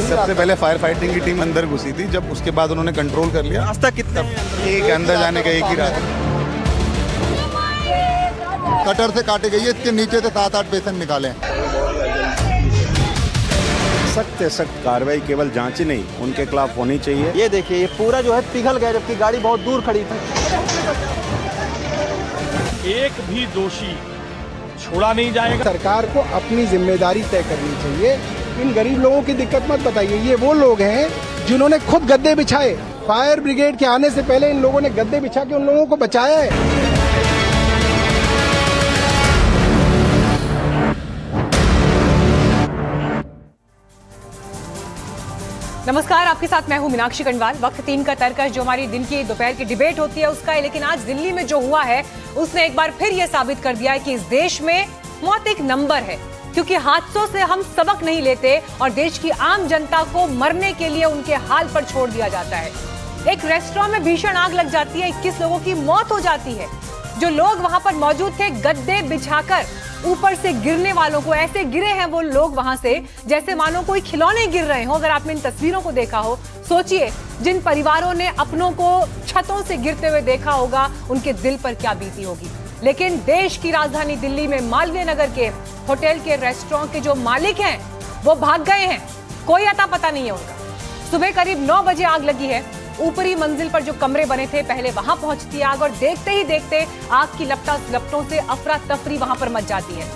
सबसे पहले fire fighting की टीम अंदर घुसी थी, जब उसके बाद उन्होंने कंट्रोल कर लिया। रास्ता कितना एक अंदर जाने का एक ही रास्ता। कटर से काटे गई है, इसके नीचे से 7-8 पेशेंट निकाले। सख्त से सख्त कार्रवाई केवल जांच ही नहीं, उनके खिलाफ होनी चाहिए। ये देखिए, ये पूरा जो है पिघल गया, जबकि गाड़ी बहुत दूर खड़ी थी। एक भी दोषी छोड़ा नहीं जाएगा। सरकार को अपनी जिम्मेदारी तय करनी चाहिए। इन गरीब लोगों की दिक्कत मत बताइए। ये वो लोग हैं जिन्होंने खुद गद्दे बिछाए। फायर ब्रिगेड के आने से पहले इन लोगों ने गद्दे बिछा के उन लोगों को बचाया है। नमस्कार, आपके साथ मैं हूं मीनाक्षी कंडवाल। वक्त 3 का तर्कश जो हमारी दिन की दोपहर की डिबेट होती है उसका है, लेकिन आज दिल्ली में जो हुआ है उसने एक बार फिर यह साबित कर दिया है कि इस देश में मौत एक नंबर है, क्योंकि हादसों से हम सबक नहीं लेते और देश की आम जनता को मरने के लिए उनके हाल पर छोड़ दिया जाता है। एक रेस्टोरेंट में भीषण आग लग जाती है, 21 लोगों की मौत हो जाती है। जो लोग वहां पर मौजूद थे गद्दे बिछाकर ऊपर से गिरने वालों को ऐसे गिरे हैं वो लोग वहां से जैसे मानो कोई खिलौने गिर रहे हो। अगर आपने इन तस्वीरों को देखा हो, सोचिए जिन परिवारों ने अपनों को छतों से गिरते हुए देखा होगा उनके दिल पर क्या बीती होगी। लेकिन देश की राजधानी दिल्ली में मालवीय नगर के होटल के रेस्टोरेंट के जो मालिक हैं वो भाग गए हैं, कोई अता पता नहीं है उनका। सुबह करीब 9 बजे आग लगी है। ऊपरी मंजिल पर जो कमरे बने थे पहले वहां पहुंचती आग और देखते ही देखते आग की लपटों से अफरा तफरी वहां पर मच जाती है।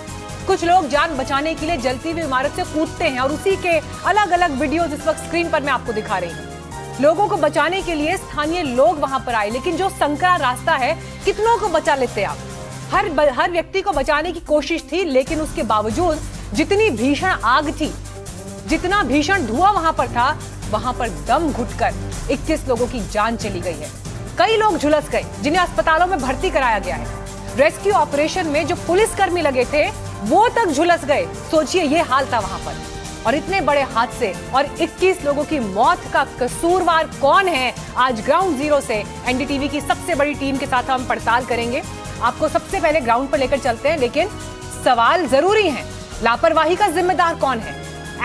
कुछ लोग जान बचाने के लिए जलती हुई इमारत से कूदते हैं और उसी के अलग अलग वीडियोस इस वक्त स्क्रीन पर मैं आपको दिखा रही हूँ। लोगों को बचाने के लिए स्थानीय लोग वहां पर आए, लेकिन जो संकरा रास्ता है कितनों को बचा लेते आप। हर व्यक्ति को बचाने की कोशिश थी, लेकिन उसके बावजूद जितनी भीषण आग थी, जितना भीषण धुआं वहां पर था, वहां पर दम घुटकर 21 लोगों की जान चली गई है। कई लोग झुलस गए जिन्हें अस्पतालों में भर्ती कराया गया है। रेस्क्यू ऑपरेशन में जो पुलिसकर्मी लगे थे वो तक झुलस गए। सोचिए ये हाल था वहां पर। और इतने बड़े हादसे और 21 लोगों की मौत का कसूरवार कौन है, आज ग्राउंड जीरो से एनडीटीवी की सबसे बड़ी टीम के साथ हम पड़ताल करेंगे। आपको सबसे पहले ग्राउंड पर लेकर चलते हैं, लेकिन सवाल जरूरी है, लापरवाही का जिम्मेदार कौन है,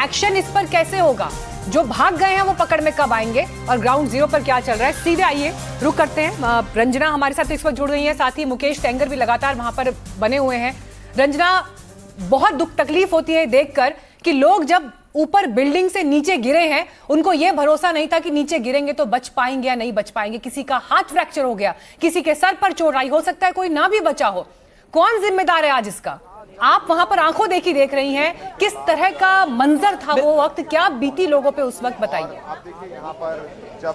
एक्शन इस पर कैसे होगा, जो भाग गए हैं वो पकड़ में कब आएंगे और ग्राउंड जीरो पर क्या चल रहा है। सीधे आइए रुक करते हैं। रंजना हमारे साथ इस वक्त जुड़ रही है, साथ ही मुकेश टेंगर भी लगातार वहां पर बने हुए हैं। रंजना, बहुत दुख तकलीफ होती है देखकर कि लोग जब ऊपर बिल्डिंग से नीचे गिरे हैं उनको यह भरोसा नहीं था कि नीचे गिरेंगे तो बच पाएंगे या नहीं बच पाएंगे। किसी का हाथ फ्रैक्चर हो गया, किसी के सर पर चोट आई, हो सकता है कोई ना भी बचा हो। कौन जिम्मेदार है आज इसका? आप वहां पर आंखों देखी देख रही हैं, किस तरह का मंजर था वो वक्त, क्या बीती लोगों पे उस वक्त, बताइए। आप देखिए यहाँ पर जब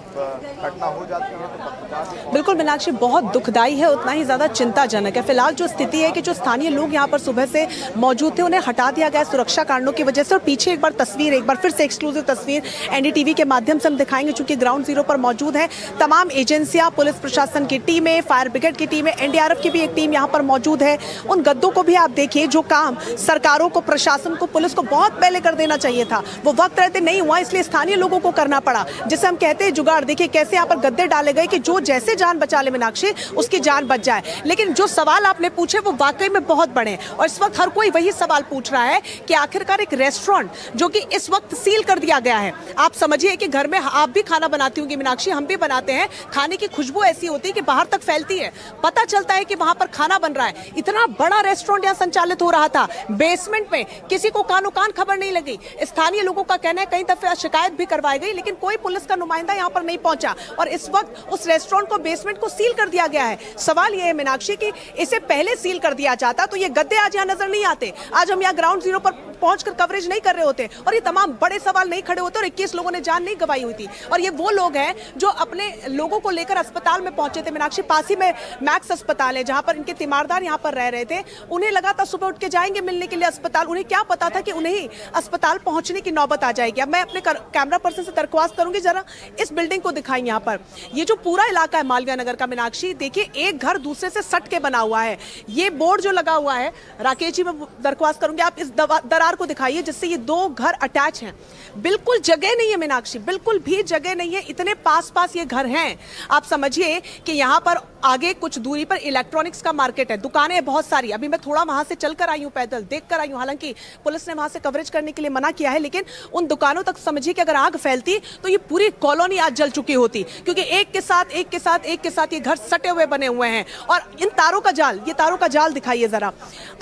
घटना हो जाती है तो बिल्कुल मीनाक्षी, बहुत दुखदाई है, उतना ही ज्यादा चिंताजनक है। फिलहाल जो स्थिति है कि जो स्थानीय लोग यहाँ पर सुबह से मौजूद थे उन्हें हटा दिया गया सुरक्षा कारणों की वजह से। और पीछे एक बार फिर से एक्सक्लूसिव तस्वीर एनडीटीवी के माध्यम से हम दिखाएंगे, चूंकि ग्राउंड जीरो पर मौजूद है तमाम एजेंसियां, पुलिस प्रशासन की टीमें, फायर ब्रिगेड की टीमें, एनडीआरएफ की भी एक टीम यहाँ पर मौजूद है। उन गद्दों को भी आप देखिए, जो काम सरकारों को, प्रशासन को, पुलिस को बहुत पहले कर देना चाहिए था वो वक्त रहते नहीं हुआ, इसलिए स्थानीय लोगों को करना पड़ा, जिसे हम कहते हैं जुगाड़। देखिए कैसे यहाँ पर गद्दे डाले गए कि जो जैसे जान बचा ले मीनाक्षी, उसकी जान बच जाए। लेकिन जो सवाल आपने पूछे वो वाकई में बहुत बड़े हैं और इस वक्त हर कोई वही सवाल पूछ रहा है कि आखिरकार एक रेस्टोरेंट जो कि इस वक्त सील कर दिया गया है, आप समझिए कि घर में आप भी खाना बनाती होंगी मीनाक्षी, हम भी बनाते हैं, खाने की खुशबू ऐसी होती है कि बाहर तक फैलती है, पता चलता है कि वहां पर खाना बन रहा है। इतना बड़ा रेस्टोरेंट यहाँ संचालित हो रहा था, बेसमेंट में, किसी को कानो कान खबर नहीं लगी। स्थानीय लोगों का कहना है कई दफे शिकायत भी करवाई गई, लेकिन कोई पुलिस का नुमाइंदा यहाँ पर नहीं पहुंचा और इस वक्त उस रेस्टोरेंट को, बेसमेंट को सील कर दिया गया है। सवाल यह है मीनाक्षी कि इसे पहले सील कर दिया जाता तो ये गद्दे आज यहाँ नजर नहीं आते, आज हम यहाँ ग्राउंड जीरो पर पहुंचकर कवरेज नहीं कर रहे होते और ये तमाम बड़े सवाल नहीं खड़े होते और 21 लोगों ने जान नहीं गंवाई हुई थी। और ये वो लोग हैं जो अपने लोगों को लेकर अस्पताल में पहुंचे थे मीनाक्षी। पास ही में मैक्स अस्पताल है जहां पर इनके तीमारदार यहां पर रह रहे थे। उन्हें लगा था सुबह उठ के जाएंगे मिलने के लिए अस्पताल, उन्हें क्या पता था कि उन्हें अस्पताल पहुंचने की नौबत आ जाएगी। अब मैं अपने कैमरा पर्सन से दरख्वास्त करूंगी, जरा इस बिल्डिंग को दिखाएं। यहाँ पर ये जो पूरा इलाका है मालवीय नगर का मीनाक्षी, देखिए एक घर दूसरे से सट के बना हुआ है। ये बोर्ड जो लगा हुआ है, राकेश जी मैं दरख्वास्त करूंगी आप इस दरार को दिखाइए जिससे ये दो घर अटैच हैं। बिल्कुल जगह नहीं है मीनाक्षी, बिल्कुल भी जगह नहीं है, इतने पास पास ये घर हैं। आप समझिए कि यहाँ पर आगे कुछ दूरी पर इलेक्ट्रॉनिक्स का मार्केट है, दुकानें बहुत सारी। अभी मैं थोड़ा वहां से चल कर आई हूँ, पैदल देख कर आई हूँ। हालांकि पुलिस ने वहां से कवरेज करने के लिए मना किया है, लेकिन उन दुकानों तक समझिए कि अगर आग फैलती तो ये पूरी कॉलोनी आज जल चुकी होती, क्योंकि एक के साथ ये घर सटे हुए बने हुए हैं। और इन तारों का जाल, ये तारों का जाल दिखाइए जरा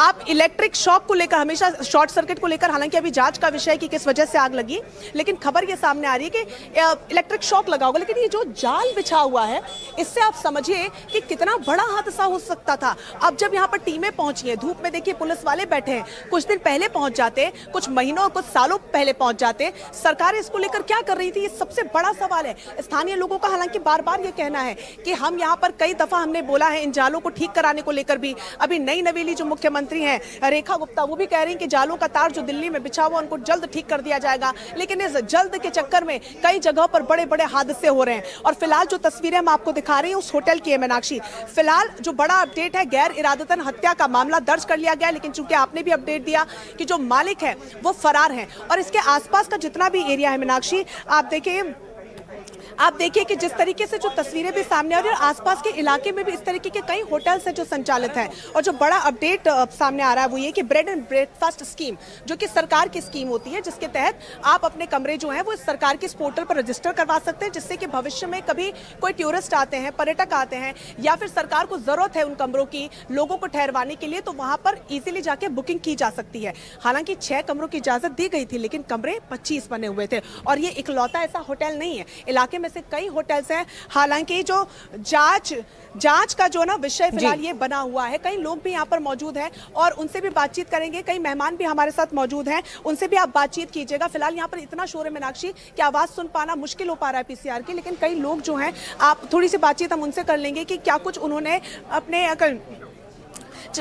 आप। इलेक्ट्रिक शॉक को लेकर, हमेशा शॉर्ट सर्किट को लेकर, हालांकि अभी जांच का विषय कि किस वजह से आग लगी, लेकिन खबर ये सामने आ रही है कि इलेक्ट्रिक शॉक लगा होगा। लेकिन ये जो जाल बिछा हुआ है, इससे आप समझिए कि कितना बड़ा हादसा हो सकता था। अब जब यहाँ पर टीमें पहुंची हैं, धूप में देखिए पुलिस वाले बैठे हैं, कुछ दिन पहले पहुंच जाते, कुछ महीनों और कुछ सालों पहले पहुंच जाते, सरकार इसको लेकर क्या कर रही थी, ये सबसे बड़ा सवाल है। स्थानीय लोगों का हालांकि बार बार ये कहना है कि हम यहाँ पर कई दफा हमने बोला है इन जालों को ठीक कराने को लेकर भी। अभी नई नवेली जो मुख्यमंत्री हैं रेखा गुप्ता, वो भी कह रही हैं कि जालों का तार जो दिल्ली में बिछा हुआ उनको जल्द ठीक कर दिया जाएगा, लेकिन इस जल्द के चक्कर में कई जगहों पर बड़े बड़े हादसे हो रहे हैं। और फिलहाल जो तस्वीरें हम आपको दिखा रहे हैं उस होटल की है मीनाक्षी। फिलहाल जो बड़ा अपडेट है, गैर इरादतन हत्या का मामला दर्ज कर लिया गया, लेकिन चूंकि आपने भी अपडेट दिया कि जो मालिक है वो फरार है। और इसके आसपास का जितना भी एरिया है मीनाक्षी, आप देखिए कि जिस तरीके से जो तस्वीरें भी सामने आ रही है, आसपास के इलाके में भी इस तरीके के कई होटल्स हैं जो संचालित हैं। और जो बड़ा अपडेट सामने आ रहा है वो ये कि ब्रेड एंड ब्रेकफास्ट स्कीम, जो कि सरकार की स्कीम होती है, जिसके तहत आप अपने कमरे जो हैं वो इस सरकार के इस पोर्टल पर रजिस्टर करवा सकते हैं, जिससे कि भविष्य में कभी कोई टूरिस्ट आते हैं, पर्यटक आते हैं, या फिर सरकार को जरूरत है उन कमरों की लोगों को ठहरवाने के लिए, तो वहां पर इजीली जाके बुकिंग की जा सकती है। हालांकि 6 कमरों की इजाजत दी गई थी, लेकिन कमरे 25 बने हुए थे। और ये इकलौता ऐसा होटल नहीं है, इलाके में से कई होटल्स हैं। हालांकि जो जांच का जो ना विषय फिलहाल ये बना हुआ है, कई लोग भी यहाँ पर मौजूद हैं और उनसे भी बातचीत करेंगे। कई मेहमान भी हमारे साथ मौजूद हैं, उनसे भी आप बातचीत कीजिएगा। फिलहाल यहाँ पर इतना शोर है मीनाक्षी कि आवाज सुन पाना मुश्किल हो पा रहा है पीसीआर की, लेकिन कई लोग जो हैं, आप थोड़ी सी बातचीत हम उनसे कर लेंगे कि क्या कुछ उन्होंने अपने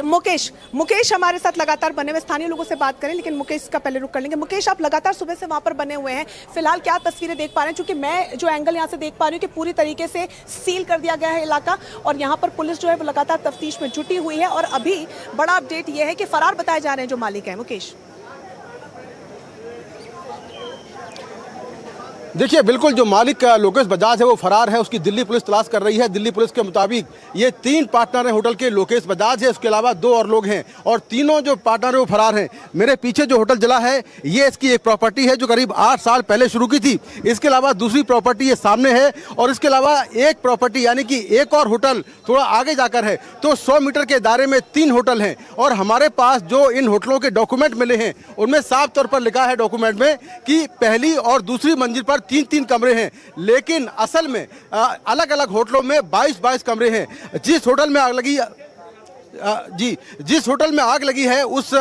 मुकेश हमारे साथ लगातार बने हुए, स्थानीय लोगों से बात करें, लेकिन मुकेश का पहले रुक कर लेंगे। मुकेश, आप लगातार सुबह से वहां पर बने हुए हैं, फिलहाल क्या तस्वीरें देख पा रहे हैं? क्योंकि मैं जो एंगल यहां से देख पा रही हूं कि पूरी तरीके से सील कर दिया गया है इलाका, और यहां पर पुलिस जो है वो लगातार तफ्तीश में जुटी हुई है। और अभी बड़ा अपडेट यह है कि फरार बताए जा रहे हैं जो मालिक है। मुकेश, देखिए, बिल्कुल जो मालिक लोकेश बजाज है वो फरार है, उसकी दिल्ली पुलिस तलाश कर रही है। दिल्ली पुलिस के मुताबिक ये 3 पार्टनर हैं होटल के, लोकेश बजाज है, उसके अलावा 2 और लोग हैं, और तीनों जो पार्टनर है वो फरार हैं। मेरे पीछे जो होटल जला है ये इसकी एक प्रॉपर्टी है जो करीब 8 साल पहले शुरू की थी। इसके अलावा दूसरी प्रॉपर्टी ये सामने है, और इसके अलावा एक प्रॉपर्टी यानी कि एक और होटल थोड़ा आगे जाकर है। तो 100 मीटर के दायरे में 3 होटल हैं। और हमारे पास जो इन होटलों के डॉक्यूमेंट मिले हैं उनमें साफ तौर पर लिखा है डॉक्यूमेंट में कि पहली और दूसरी मंजिल पर 3-3 कमरे हैं, लेकिन असल में अलग अलग होटलों में 22-22 कमरे हैं। जिस होटल में आग लगी जिस होटल में आग लगी है उस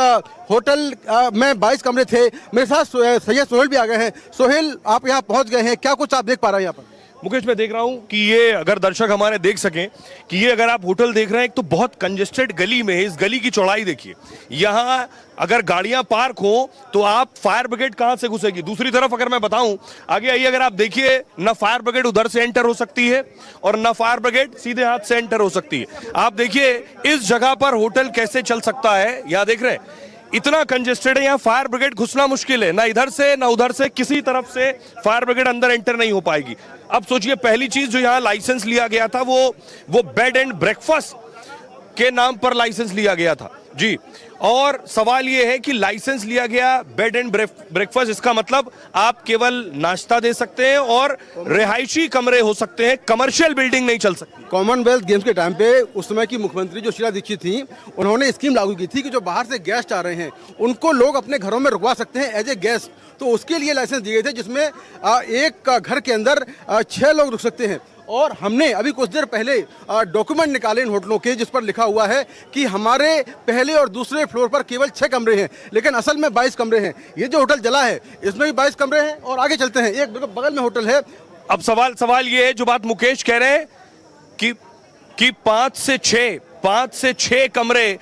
होटल में 22 कमरे थे। मेरे साथ सैयद सोहेल भी आ गए हैं। सोहेल, आप यहाँ पहुँच गए हैं, क्या कुछ आप देख पा रहे हैं यहाँ पर? मुकेश, मैं देख रहा हूं कि ये, अगर दर्शक हमारे देख सकें कि ये अगर आप होटल देख रहे हैं, एक तो बहुत कंजेस्टेड गली में है। इस गली की चौड़ाई देखिए, यहां अगर गाड़ियां पार्क हो तो आप फायर ब्रिगेड कहां से घुसेगी। दूसरी तरफ अगर मैं बताऊं, आगे आइए, अगर आप देखिए, ना फायर ब्रिगेड उधर से एंटर हो सकती है और ना फायर ब्रिगेड सीधे हाथ से एंटर हो सकती है। आप देखिए इस जगह पर होटल कैसे चल सकता है। यहां देख रहे हैं इतना कंजेस्टेड है, यहाँ फायर ब्रिगेड घुसना मुश्किल है, ना इधर से ना उधर से, किसी तरफ से फायर ब्रिगेड अंदर एंटर नहीं हो पाएगी। अब सोचिए, पहली चीज जो यहाँ लाइसेंस लिया गया था वो बेड एंड ब्रेकफास्ट के नाम पर लाइसेंस लिया गया था जी। और सवाल यह है कि लाइसेंस लिया गया बेड एंड ब्रेकफास्ट, इसका मतलब आप केवल नाश्ता दे सकते हैं और रिहायशी कमरे हो सकते हैं, कमर्शियल बिल्डिंग नहीं चल सकती। कॉमनवेल्थ गेम्स के टाइम पे उस समय की मुख्यमंत्री जो शीला दीक्षित थी, उन्होंने स्कीम लागू की थी कि जो बाहर से गेस्ट आ रहे हैं उनको लोग अपने घरों में रुकवा सकते हैं एज ए गेस्ट। तो उसके लिए लाइसेंस दिए गए थे, जिसमें एक घर के अंदर 6 लोग रुक सकते हैं। और हमने अभी कुछ देर पहले डॉक्यूमेंट निकाले इन होटलों के, जिस पर लिखा हुआ है कि हमारे पहले और दूसरे फ्लोर पर केवल 6 कमरे हैं, लेकिन असल में 22 कमरे हैं। ये जो होटल जला है इसमें भी 22 कमरे हैं। और आगे चलते हैं, एक बगल में होटल है। अब सवाल ये है, जो बात मुकेश कह रहे हैं कि 5 से 6 कमरे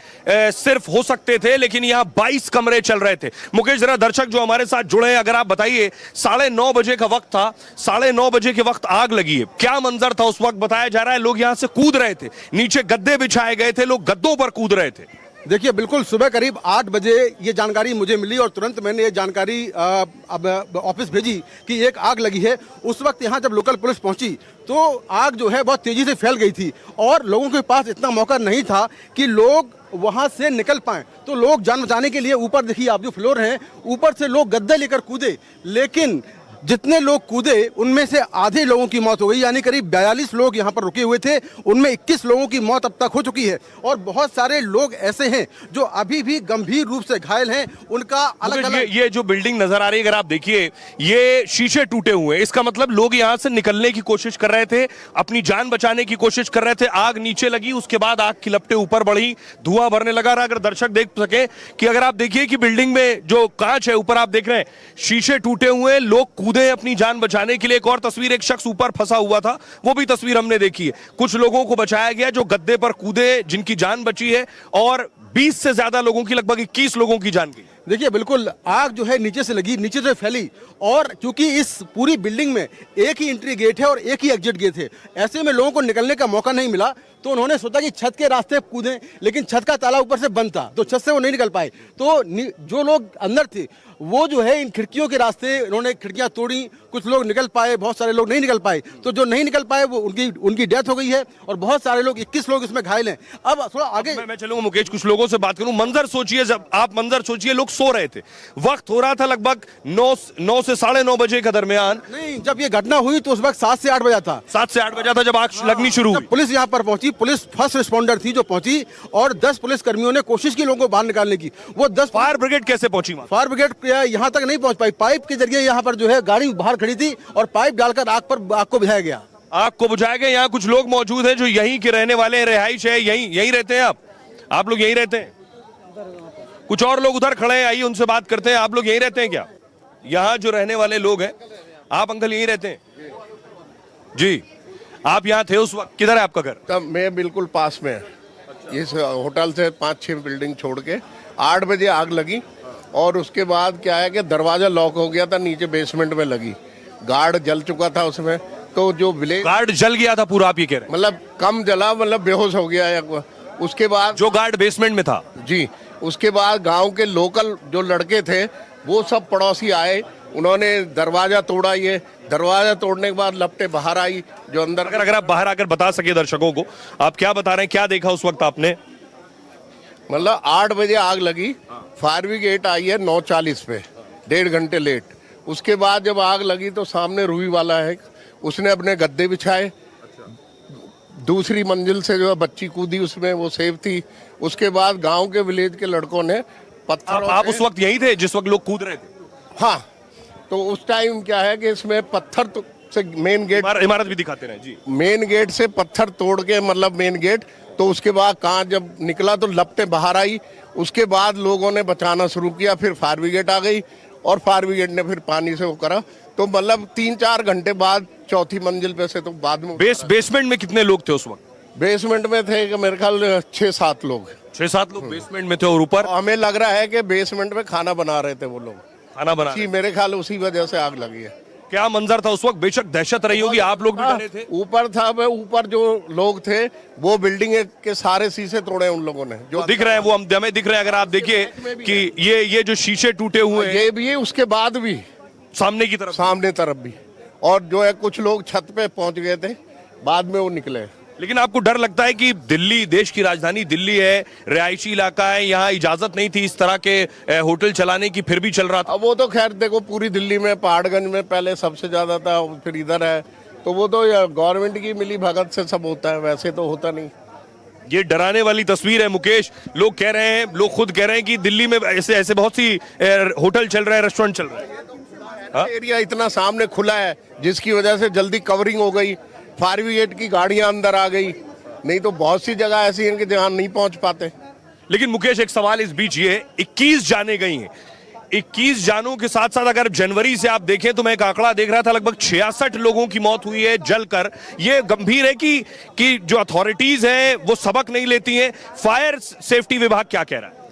सिर्फ हो सकते थे, लेकिन यहां 22 कमरे चल रहे थे। मुकेश, जरा दर्शक जो हमारे साथ जुड़े हैं, अगर आप बताइए, 9:30 बजे का वक्त था, 9:30 बजे के वक्त आग लगी है, क्या मंजर था उस वक्त? बताया जा रहा है लोग यहां से कूद रहे थे, नीचे गद्दे बिछाए गए थे, लोग गद्दों पर कूद रहे थे। देखिए, बिल्कुल सुबह करीब 8 बजे ये जानकारी मुझे मिली और तुरंत मैंने ये जानकारी अब ऑफिस भेजी कि एक आग लगी है। उस वक्त यहाँ जब लोकल पुलिस पहुंची तो आग जो है बहुत तेजी से फैल गई थी और लोगों के पास इतना मौका नहीं था कि लोग वहां से निकल पाए। तो लोग जान बचाने के लिए ऊपर देखिए आप जो फ्लोर हैं, ऊपर से लोग गद्दे लेकर कूदे, लेकिन जितने लोग कूदे उनमें से आधे लोगों की मौत हो गई, यानी करीब 42 लोग यहाँ पर रुके हुए थे, उनमें 21 लोगों की मौत अब तक हो चुकी है और बहुत सारे लोग ऐसे हैं जो अभी भी गंभीर रूप से घायल हैं। उनका अलग अलग ये जो बिल्डिंग नजर आ रही है, अगर आप देखिए ये शीशे टूटे हुए हैं, इसका मतलब लोग यहाँ से निकलने की कोशिश कर रहे थे, अपनी जान बचाने की कोशिश कर रहे थे। आग नीचे लगी, उसके बाद आग की लपटें ऊपर बढ़ी, धुआं भरने लगा। अगर दर्शक देख सके कि अगर आप देखिए कि बिल्डिंग में जो कांच है ऊपर आप देख रहे हैं, शीशे टूटे हुए हैं, लोग कूदे अपनी जान बचाने के लिए। एक और तस्वीर, एक शख्स ऊपर फंसा हुआ था, वो भी तस्वीर हमने देखी है। कुछ लोगों को बचाया गया जो गद्दे पर कूदे, जिनकी जान बची है, और 20 से ज्यादा लोगों की, लगभग 21 लोगों की जान गई। देखिए बिल्कुल आग जो है नीचे से लगी, नीचे से फैली, और क्योंकि इस पूरी बिल्डिंग में एक ही एंट्री गेट है और एक ही एग्जिट गेट है, ऐसे में लोगों को निकलने का मौका नहीं मिला। तो उन्होंने सोचा कि छत के रास्ते कूदें, लेकिन छत का ताला ऊपर से बंद था तो छत से वो नहीं निकल पाए। तो जो लोग अंदर थे वो जो है इन खिड़कियों के रास्ते उन्होंने खिड़कियां तोड़ी, कुछ लोग निकल पाए, बहुत सारे लोग नहीं निकल पाए। तो जो नहीं निकल पाए वो उनकी डेथ हो गई है और बहुत सारे लोग 21 लोग इसमें घायल हैं। अब थोड़ा आगे मैं चलूंगा मुकेश, कुछ लोगों से बात करूं। मंजर सोचिए, जब आप मंजर सोचिए, लोग सो रहे थे, वक्त हो रहा था लगभग 9 से 9:30 बजे के दरमियान। नहीं, जब ये घटना हुई तो उस वक्त 7 से 8 बजा था। 7 से 8 बजा था जब आग लगनी शुरू हुई। पुलिस यहाँ पर पहुंची, पुलिस फर्स्ट रिस्पॉन्डर थी जो पहुंची, और 10 पुलिस कर्मियों ने कोशिश की लोगों को बाहर निकालने की। वो 10 फायर ब्रिगेड कैसे पहुंची? फायर ब्रिगेड यहाँ तक नहीं पहुंच पाई, पाइप के जरिए यहाँ पर जो है गाड़ी बाहर खड़ी थी और पाइप डालकर आग को बुझाया गया। आग को बुझाया गया। यहाँ कुछ लोग मौजूद हैं जो यहीं के रहने वाले हैं, रिहाइश है, यहीं रहते हैं। आप लोग यहीं रहते हैं? कुछ और लोग उधर खड़े हैं, आइए उनसे बात करते हैं। आप लोग यहीं रहते हैं क्या? यहाँ जो रहने वाले लोग हैं, आप अंकल यहीं रहते हैं जी? आप यहाँ थे उस वक्त? किधर है आपका घर? तब मैं बिल्कुल पास में, इस होटल से 5-6 बिल्डिंग छोड़ के 8 बजे आग लगी और उसके बाद क्या है कि दरवाजा लॉक हो गया था, नीचे बेसमेंट में लगी, गार्ड जल चुका था उसमें। तो जो विलेज गार्ड जल गया था पूरा, आप ये कह रहे हैं? मतलब कम जला, मतलब बेहोश हो गया है। उसके बाद जो गार्ड बेसमेंट में था जी, उसके बाद गांव के लोकल जो लड़के थे वो सब पड़ोसी आए, उन्होंने दरवाजा तोड़ा। ये दरवाजा तोड़ने के बाद लपटें बाहर आई जो अंदर। अगर आप बाहर आकर बता सके दर्शकों को, आप क्या बता रहे हैं, क्या देखा उस वक्त आपने? मतलब 8 बजे आग लगी, फायर ब्रिगेड आई है 9:40 पे, 1.5 घंटे लेट। उसके बाद जब आग लगी तो सामने रूही वाला है, उसने अपने गद्दे बिछाए। दूसरी मंजिल से जो बच्ची कूदी उसमें, वो सेफ थी। उसके बाद गांव के विलेज के लड़कों ने पत्थरों आप उस वक्त यहीं थे जिस वक्त लोग कूद रहे थे? हाँ, तो उस टाइम क्या है कि इसमें पत्थर से मेन गेट, इमारत भी दिखाते रहे जी, मेन गेट से पत्थर तोड़ के, मतलब मेन गेट, तो उसके बाद कांच जब निकला तो लपटें बाहर आई। उसके बाद लोगों ने बचाना शुरू किया, फिर फायर ब्रिगेड आ गई और फायर ब्रिगेड ने फिर पानी से वो करा। तो मतलब 3-4 घंटे बाद चौथी मंजिल पे से, तो बाद में बेसमेंट में कितने लोग थे उस वक्त? बेसमेंट में थे कि मेरे ख्याल 6-7 लोग। 6-7 लोग बेसमेंट में थे और ऊपर? हमें लग रहा है कि बेसमेंट में खाना बना रहे थे वो लोग, खाना बना जी, मेरे ख्याल उसी वजह से आग लगी है। क्या मंजर था उस वक्त? बेशक दहशत रही होगी, आप लोग भी डरे थे? ऊपर था, मैं ऊपर जो लोग थे वो बिल्डिंग के सारे शीशे तोड़े उन लोगों ने, जो दिख रहे हैं, वो हमें दिख रहे हैं। अगर आप देखिए कि ये जो शीशे टूटे हुए हैं, ये भी है, उसके बाद भी सामने की तरफ भी, और जो है कुछ लोग छत पे पहुंच गए थे, बाद में वो निकले। लेकिन आपको डर लगता है कि दिल्ली, देश की राजधानी दिल्ली है, रिहायशी इलाका है, यहाँ इजाजत नहीं थी इस तरह के होटल चलाने की, फिर भी चल रहा था? अब वो तो खैर देखो, पूरी दिल्ली में पहाड़गंज में पहले सबसे ज्यादा था, फिर इधर है, तो वो तो गवर्नमेंट की मिली भगत से सब होता है, वैसे तो होता नहीं। ये डराने वाली तस्वीर है मुकेश। लोग कह रहे हैं, लोग खुद कह रहे हैं कि दिल्ली में ऐसे बहुत सी होटल चल रहे हैं, रेस्टोरेंट चल रहे हैं। एरिया इतना सामने खुला है जिसकी वजह से जल्दी कवरिंग हो गई, फायर ब्रिगेड की गाड़ियां अंदर आ गई, नहीं तो बहुत सी जगह ऐसी हैं कि जहां नहीं पहुंच पाते। लेकिन मुकेश, एक सवाल इस बीच ये, 21 जाने गई हैं। 21 जानों के साथ साथ अगर जनवरी से आप देखें तो मैं एक आंकड़ा देख रहा था, लगभग 66 लोगों की मौत हुई है जलकर। ये गंभीर है कि जो अथॉरिटीज हैं वो सबक नहीं लेती हैं। फायर सेफ्टी विभाग क्या कह रहा है?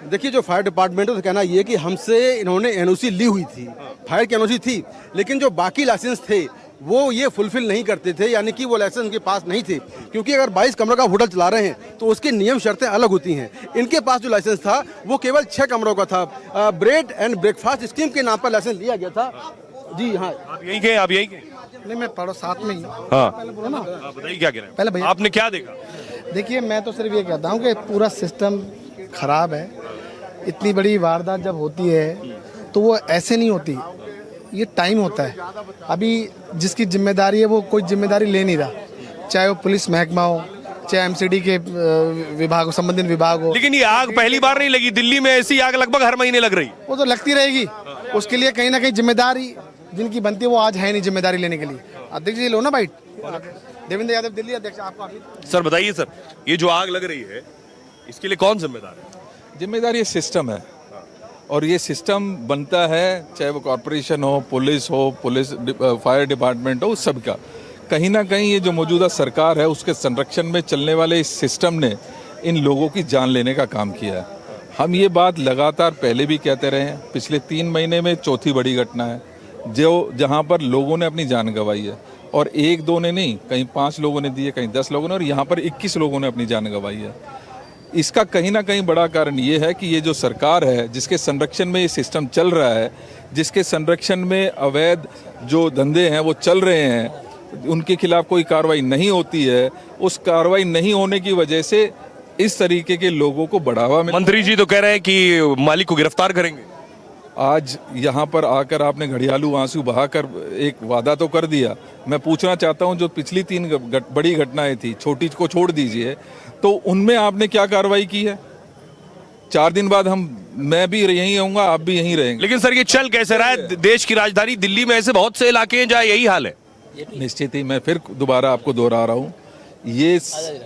देखिए, जो फायर डिपार्टमेंट है तो कहना ये कि हमसे इन्होंने एनओसी ली हुई थी, फायर की एनओसी थी, लेकिन जो बाकी लाइसेंस थे वो ये फुलफिल नहीं करते थे, यानी कि वो लाइसेंस उनके पास नहीं थे। क्योंकि अगर 22 कमरों का होटल चला रहे हैं तो उसके नियम शर्तें अलग होती हैं। इनके पास जो लाइसेंस था वो केवल 6 कमरों का था। ब्रेड एंड ब्रेकफास्ट स्कीम के नाम पर लाइसेंस लिया गया था। जी हाँ, आप यही के? नहीं, मैं पढ़ो साथ में ही। हाँ, बताइए क्या कह रहे हैं? पहले भैया आपने क्या देखा? देखिए, मैं तो सिर्फ ये कहता हूँ कि पूरा सिस्टम खराब है। इतनी बड़ी वारदात जब होती है तो वो ऐसे नहीं होती, ये टाइम होता है। अभी जिसकी जिम्मेदारी है वो कोई जिम्मेदारी ले नहीं रहा, चाहे वो पुलिस महकमा हो, चाहे एमसीडी के विभाग, संबंधित विभाग हो। लेकिन ये आग पहली बार नहीं लगी, दिल्ली में ऐसी आग लगभग हर महीने लग रही। वो तो लगती रहेगी, उसके लिए कहीं ना कहीं जिम्मेदारी जिनकी बनती है वो आज है नहीं जिम्मेदारी लेने के लिए। अध्यक्ष जी लो ना बाइट। देवेंद्र यादव दिल्ली अध्यक्ष, आपको सर बताइए सर, ये जो आग लग रही है इसके लिए कौन जिम्मेदार है? जिम्मेदार ये सिस्टम है, और ये सिस्टम बनता है चाहे वो कॉरपोरेशन हो, पुलिस फायर डिपार्टमेंट हो, सबका कहीं ना कहीं ये जो मौजूदा सरकार है उसके संरक्षण में चलने वाले इस सिस्टम ने इन लोगों की जान लेने का काम किया है। हम ये बात लगातार पहले भी कहते रहे हैं, पिछले 3 महीने में चौथी बड़ी घटना है जहाँ पर लोगों ने अपनी जान गंवाई है, और 1-2 ने नहीं, कहीं 5 लोगों ने दिए, कहीं 10 लोगों ने, और यहाँ पर 21 लोगों ने अपनी जान गंवाई है। इसका कहीं ना कहीं बड़ा कारण ये है कि ये जो सरकार है जिसके संरक्षण में ये सिस्टम चल रहा है, जिसके संरक्षण में अवैध जो धंधे हैं वो चल रहे हैं, उनके खिलाफ कोई कार्रवाई नहीं होती है, उस कार्रवाई नहीं होने की वजह से इस तरीके के लोगों को बढ़ावा मिलता है। मंत्री जी तो कह रहे हैं कि मालिक को गिरफ्तार करेंगे। आज यहाँ पर आकर आपने घड़ियालू आंसू बहाकर एक वादा तो कर दिया। मैं पूछना चाहता हूँ, जो पिछली 3 बड़ी घटनाएं थी, छोटी को छोड़ दीजिए, तो उनमें आपने क्या कार्रवाई की है? 4 दिन बाद मैं भी यहीं रहूंगा, आप भी यहीं रहेंगे। लेकिन सर ये चल कैसे रहा है? देश की राजधानी दिल्ली में ऐसे बहुत से इलाके हैं जहाँ यही हाल है। निश्चित ही मैं फिर दोबारा आपको दोहरा रहा हूँ, ये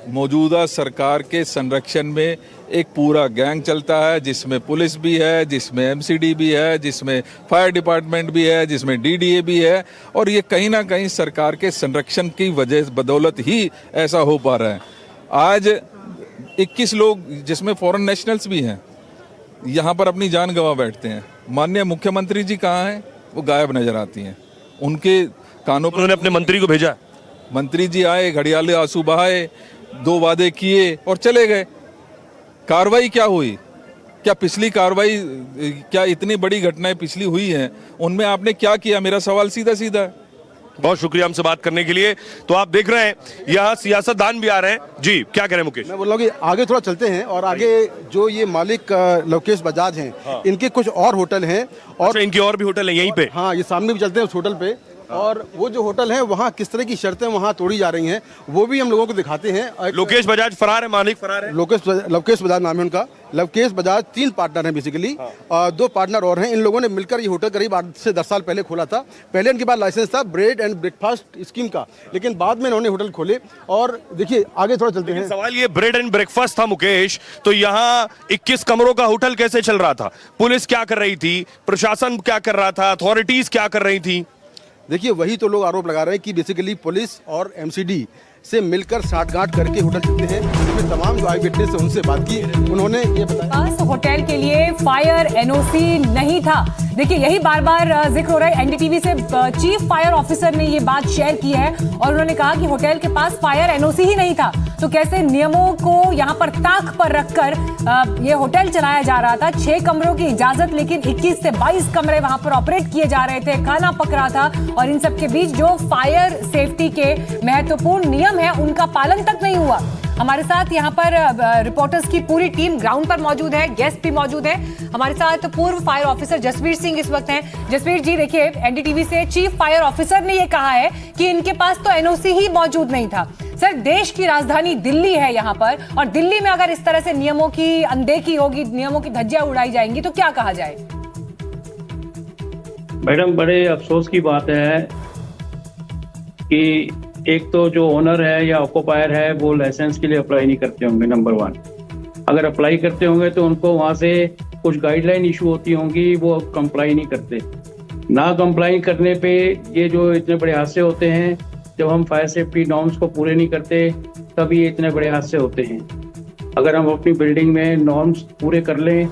मौजूदा सरकार के संरक्षण में एक पूरा गैंग चलता है, जिसमें पुलिस भी है, जिसमें एमसीडी भी है, जिसमें फायर डिपार्टमेंट भी है, जिसमें डीडीए भी है, और ये कहीं ना कहीं सरकार के संरक्षण की वजह बदौलत ही ऐसा हो पा रहा है। आज 21 लोग जिसमें फॉरेन नेशनल्स भी हैं यहाँ पर अपनी जान गंवा बैठते हैं। माननीय मुख्यमंत्री जी कहाँ हैं? वो गायब नजर आती हैं। उनके कानों पर उन्होंने अपने मंत्री को भेजा। मंत्री जी आए, घड़ियाले आंसू बहाए, 2 वादे किए और चले गए। कार्रवाई क्या हुई? क्या पिछली कार्रवाई, क्या इतनी बड़ी घटनाएं पिछली हुई हैं, उनमें आपने क्या किया? मेरा सवाल सीधा सीधा है। बहुत शुक्रिया हमसे बात करने के लिए। तो आप देख रहे हैं यहाँ सियासतदान भी आ रहे हैं। जी क्या कह रहे हैं मुकेश? मैं बोल रहा हूँ कि आगे थोड़ा चलते हैं, और आगे जो ये मालिक लोकेश बजाज हैं, इनके कुछ और होटल हैं, और अच्छा, इनकी और भी होटल है यहीं पे? हाँ, ये सामने भी चलते हैं उस होटल पे, और वो जो होटल है वहाँ किस तरह की शर्तें वहाँ तोड़ी जा रही हैं वो भी हम लोगों को दिखाते हैं। लोकेश बजाज फरार है, मालिक फरार है। लोकेश बजाज नाम है उनका। लोकेश बजाज 3 पार्टनर हैं बेसिकली, 2 पार्टनर और हैं। इन लोगों ने मिलकर ये होटल करीब 8 से 10 साल पहले खोला था। पहले इनके पास लाइसेंस था ब्रेड एंड ब्रेकफास्ट स्कीम का, लेकिन बाद में इन्होंने होटल खोले। और देखिए आगे थोड़ा चलते हैं। सवाल ये ब्रेड एंड ब्रेकफास्ट था मुकेश, तो यहाँ 21 कमरों का होटल कैसे चल रहा था? पुलिस क्या कर रही थी? प्रशासन क्या कर रहा था? अथॉरिटीज क्या कर रही थी? देखिए वही तो लोग आरोप लगा रहे हैं कि बेसिकली पुलिस और एमसीडी से मिलकर साठगांठ करके होटल चलते हैं। इसमें तमाम जो आई विटनेस है उनसे बात की, उन्होंने ये बताया होटल के लिए फायर एनओसी नहीं था। देखिए यही बार बार जिक्र हो रहा है। एनडीटीवी से चीफ फायर ऑफिसर ने ये बात शेयर की है, और उन्होंने कहा कि होटल के पास फायर एनओसी ही नहीं था। तो कैसे नियमों को यहाँ पर ताक पर रखकर ये होटल चलाया जा रहा था? 6 कमरों की इजाजत, लेकिन 21 से 22 कमरे वहां पर ऑपरेट किए जा रहे थे, खाना पक रहा था, और इन सब के बीच जो फायर सेफ्टी के महत्वपूर्ण नियम है उनका पालन तक नहीं हुआ। हमारे साथ यहाँ पर रिपोर्टर्स की पूरी टीम ग्राउंड पर मौजूद है, गेस्ट भी मौजूद है। हमारे साथ पूर्व फायर ऑफिसर जसवीर सिंह इस वक्त हैं। जसवीर जी देखिए, एनडीटीवी से चीफ फायर ऑफिसर ने ये कहा है कि इनके पास तो एनओसी ही मौजूद नहीं था। सर, देश की राजधानी दिल्ली है यहाँ पर, और दिल्ली में अगर इस तरह से नियमों की अनदेखी होगी, नियमों की धज्जियां उड़ाई जाएंगी, तो क्या कहा जाए? मैडम, बड़े अफसोस की बात है कि एक तो जो ओनर है या ऑक्यूपायर है वो लाइसेंस के लिए अप्लाई नहीं करते होंगे, नंबर 1। अगर अप्लाई करते होंगे तो उनको वहाँ से कुछ गाइडलाइन इशू होती होंगी, वो कंप्लाई नहीं करते। ना कंप्लाई करने पे ये जो इतने बड़े हादसे होते हैं, जब हम फायर सेफ्टी नॉर्म्स को पूरे नहीं करते तब ये इतने बड़े हादसे होते हैं। अगर हम अपनी बिल्डिंग में नॉर्म्स पूरे कर लें,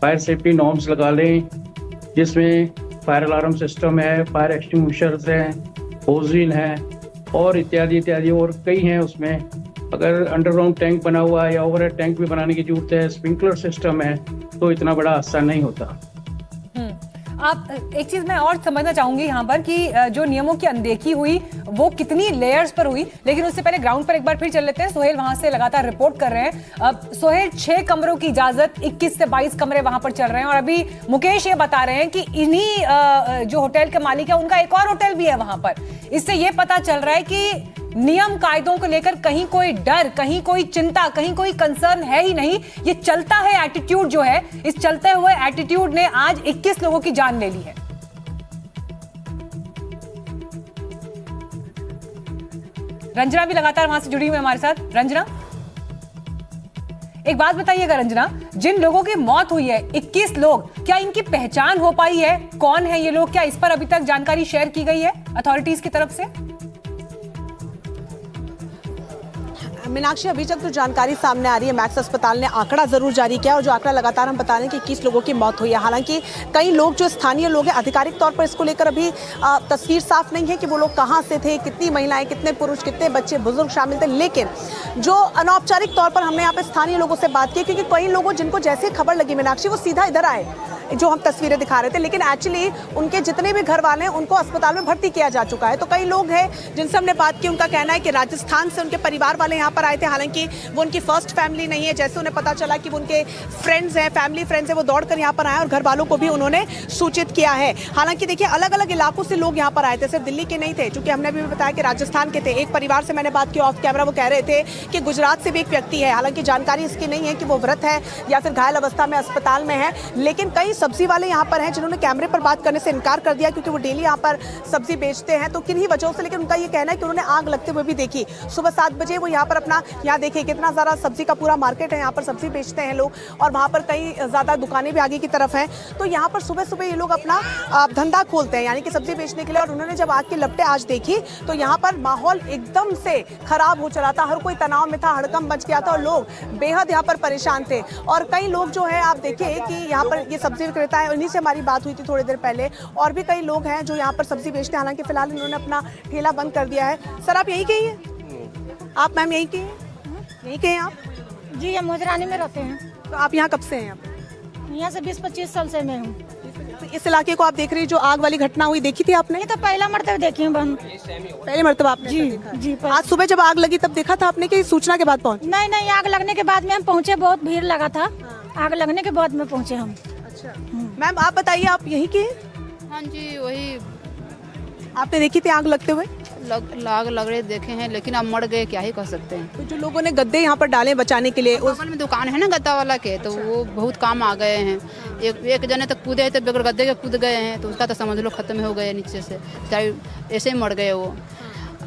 फायर सेफ्टी नॉर्म्स लगा लें, जिसमें फायर अलार्म सिस्टम है, फायर एक्सटिंग्विशर्स हैं, होजिन है, और इत्यादि इत्यादि और कई हैं उसमें। अगर अंडरग्राउंड टैंक बना हुआ है या ओवरहेड टैंक भी बनाने की जरूरत है, स्प्रिंकलर सिस्टम है, तो इतना बड़ा हादसा नहीं होता। आप एक चीज मैं और समझना चाहूंगी यहाँ पर कि जो नियमों की अनदेखी हुई वो कितनी लेयर्स पर हुई, लेकिन उससे पहले ग्राउंड पर एक बार फिर चल लेते हैं। सोहेल वहां से लगातार रिपोर्ट कर रहे हैं। सोहेल, 6 कमरों की इजाजत, 21 से 22 कमरे वहां पर चल रहे हैं और अभी मुकेश ये बता रहे हैं कि इन्हीं जो होटल के मालिक है उनका एक और होटल भी है वहां पर। इससे ये पता चल रहा है कि नियम कायदों को लेकर कहीं कोई डर, कहीं कोई चिंता, कहीं कोई कंसर्न है ही नहीं। ये चलता है एटीट्यूड जो है, इस चलते हुए एटीट्यूड ने आज 21 लोगों की जान ले ली है। रंजना भी लगातार वहां से जुड़ी हुई है हमारे साथ। रंजना, एक बात बताइएगा रंजना, जिन लोगों की मौत हुई है 21 लोग, क्या इनकी पहचान हो पाई है? कौन है ये लोग? क्या इस पर अभी तक जानकारी शेयर की गई है अथॉरिटीज की तरफ से? मीनाक्षी, अभी तक जो जानकारी सामने आ रही है, मैक्स अस्पताल ने आंकड़ा जरूर जारी किया और जो आंकड़ा लगातार हम बता रहे हैं कि 21 लोगों की मौत हुई है। हालांकि कई लोग जो स्थानीय लोग हैं, आधिकारिक तौर पर इसको लेकर अभी तस्वीर साफ नहीं है कि वो लोग कहां से थे, कितनी महिलाएं, कितने पुरुष, कितने बच्चे, बुजुर्ग शामिल थे। लेकिन जो अनौपचारिक तौर पर हमने यहाँ पे स्थानीय लोगों से बात की, क्योंकि कई लोगों जिनको जैसे खबर लगी मीनाक्षी, वो सीधा इधर आए जो हम तस्वीरें दिखा रहे थे, लेकिन एक्चुअली उनके जितने भी घर वाले हैं उनको अस्पताल में भर्ती किया जा चुका है। तो कई लोग हैं जिनसे हमने बात की, उनका कहना है कि राजस्थान से उनके परिवार वाले यहाँ पर आए थे। हालांकि वो उनकी फर्स्ट फैमिली नहीं है, जैसे उन्हें पता चला कि वो उनके फ्रेंड्स हैं, फैमिली फ्रेंड्स हैं, वो दौड़कर यहाँ पर आए और घर वालों को भी उन्होंने सूचित किया है। हालांकि देखिए, अलग अलग इलाकों से लोग यहाँ पर आए थे, सिर्फ दिल्ली के नहीं थे, क्योंकि हमने भी बताया कि राजस्थान के थे। एक परिवार से मैंने बात की ऑफ कैमरा, वो कह रहे थे कि गुजरात से भी एक व्यक्ति है। हालांकि जानकारी इसकी नहीं है कि वो व्रत है या फिर घायल अवस्था में अस्पताल में है, लेकिन कई सब्जी वाले यहाँ हैं जिन्होंने कैमरे पर बात करने से इनकार कर दिया, क्योंकि वो डेली यहाँ पर सब्जी बेचते हैं, तो किन्हीं वजहों से। लेकिन उनका ये कहना है कि उन्होंने आग लगते हुए भी देखी। सुबह 7 बजे वो यहाँ पर अपना, यहाँ देखिए कितना ज़्यादा सब्जी का पूरा मार्केट है, यहाँ पर सब्जी बेचते हैं लोग और वहाँ पर कई ज़्यादा दुकानें भी आगे की तरफ हैं। तो यहाँ पर सुबह सुबह ये लोग अपना धंधा खोलते हैं, यानी कि सब्जी बेचने के लिए। और उन्होंने जब आग की लपटें आज देखी तो यहाँ पर माहौल एकदम से खराब हो चला था, हर कोई तनाव में था, हड़कंप मच गया था और लोग बेहद यहाँ पर परेशान थे। और कई लोग जो है, आप देखिए कि यहाँ पर ये सब्जी विक्रेता है, उन्हीं से हमारी बात हुई थी थोड़ी देर पहले, और भी कई लोग हैं जो यहाँ पर सब्जी बेचते हैं। हालांकि फिलहाल इन्होंने अपना ठेला बंद कर दिया है। सर, आप यहीं के ही हैं? आप मैम यहीं के हैं? यहीं के हैं आप? जी, हम मोजरानी में रहते हैं। तो आप यहाँ कब से हैं? यहाँ से 20-25 साल से मैं हूँ। तो इस इलाके को आप देख रही, जो आग वाली घटना हुई, देखी थी आपने? ये तो पहला मरतबा देखी हूँ बहन। पहले मरतबा आपने? जी। आज सुबह जब आग लगी तब देखा था आपने कि सूचना के बाद पहुंचे? नहीं, आग लगने के बाद में हम पहुँचे, बहुत भीड़ लगा था। आग लगने के बाद में पहुँचे हम। अच्छा मैम, आप बताइए, आप यहीं के? हाँ जी, वही। आपने देखी थी आग लगते हुए? आग लग रहे देखे हैं, लेकिन अब मर गए, क्या ही कर सकते हैं। तो जो लोगों ने गद्दे यहाँ पर डाले बचाने के लिए, बगल में दुकान है ना गद्दा वाला के, तो वो बहुत काम आ गए हैं। एक जने तक कूदे तो बगैर गद्दे के कूद गए हैं, तो उसका तो समझ लो खत्म हो गए नीचे से, चाहे ऐसे ही मर गए वो।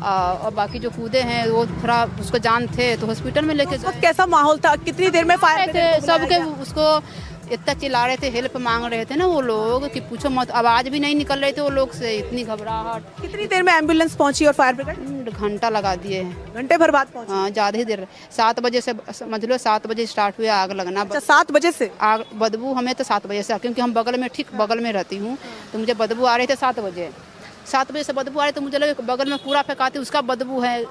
और बाकी जो कूदे हैं वो थोड़ा उसको जान थे, तो हॉस्पिटल में लेके गए। कैसा माहौल था? कितनी देर में फायर थे? सबके उसको इतना चिल्ला रहे थे, हेल्प मांग रहे थे ना वो लोग कि पूछो मत, आवाज भी नहीं निकल रही थी वो लोग से, इतनी घबराहट। कितनी देर में एम्बुलेंस पहुंची और फायर ब्रिगेड? घंटा लगा दिए, घंटे भर बाद पहुंची। हाँ, ज़्यादा ही देर। 7 बजे से समझ लो, 7 बजे स्टार्ट हुआ आग लगना। अच्छा, 7 बजे से आग बदबू हमें तो 7 बजे से, क्योंकि हम बगल में, ठीक बगल में रहती हूँ, तो मुझे बदबू आ रही थी 7 बजे। 7 बजे से बदबू आ रही, तो मुझे लगे बगल में कूड़ा फेंकाती, उसका बदबू है।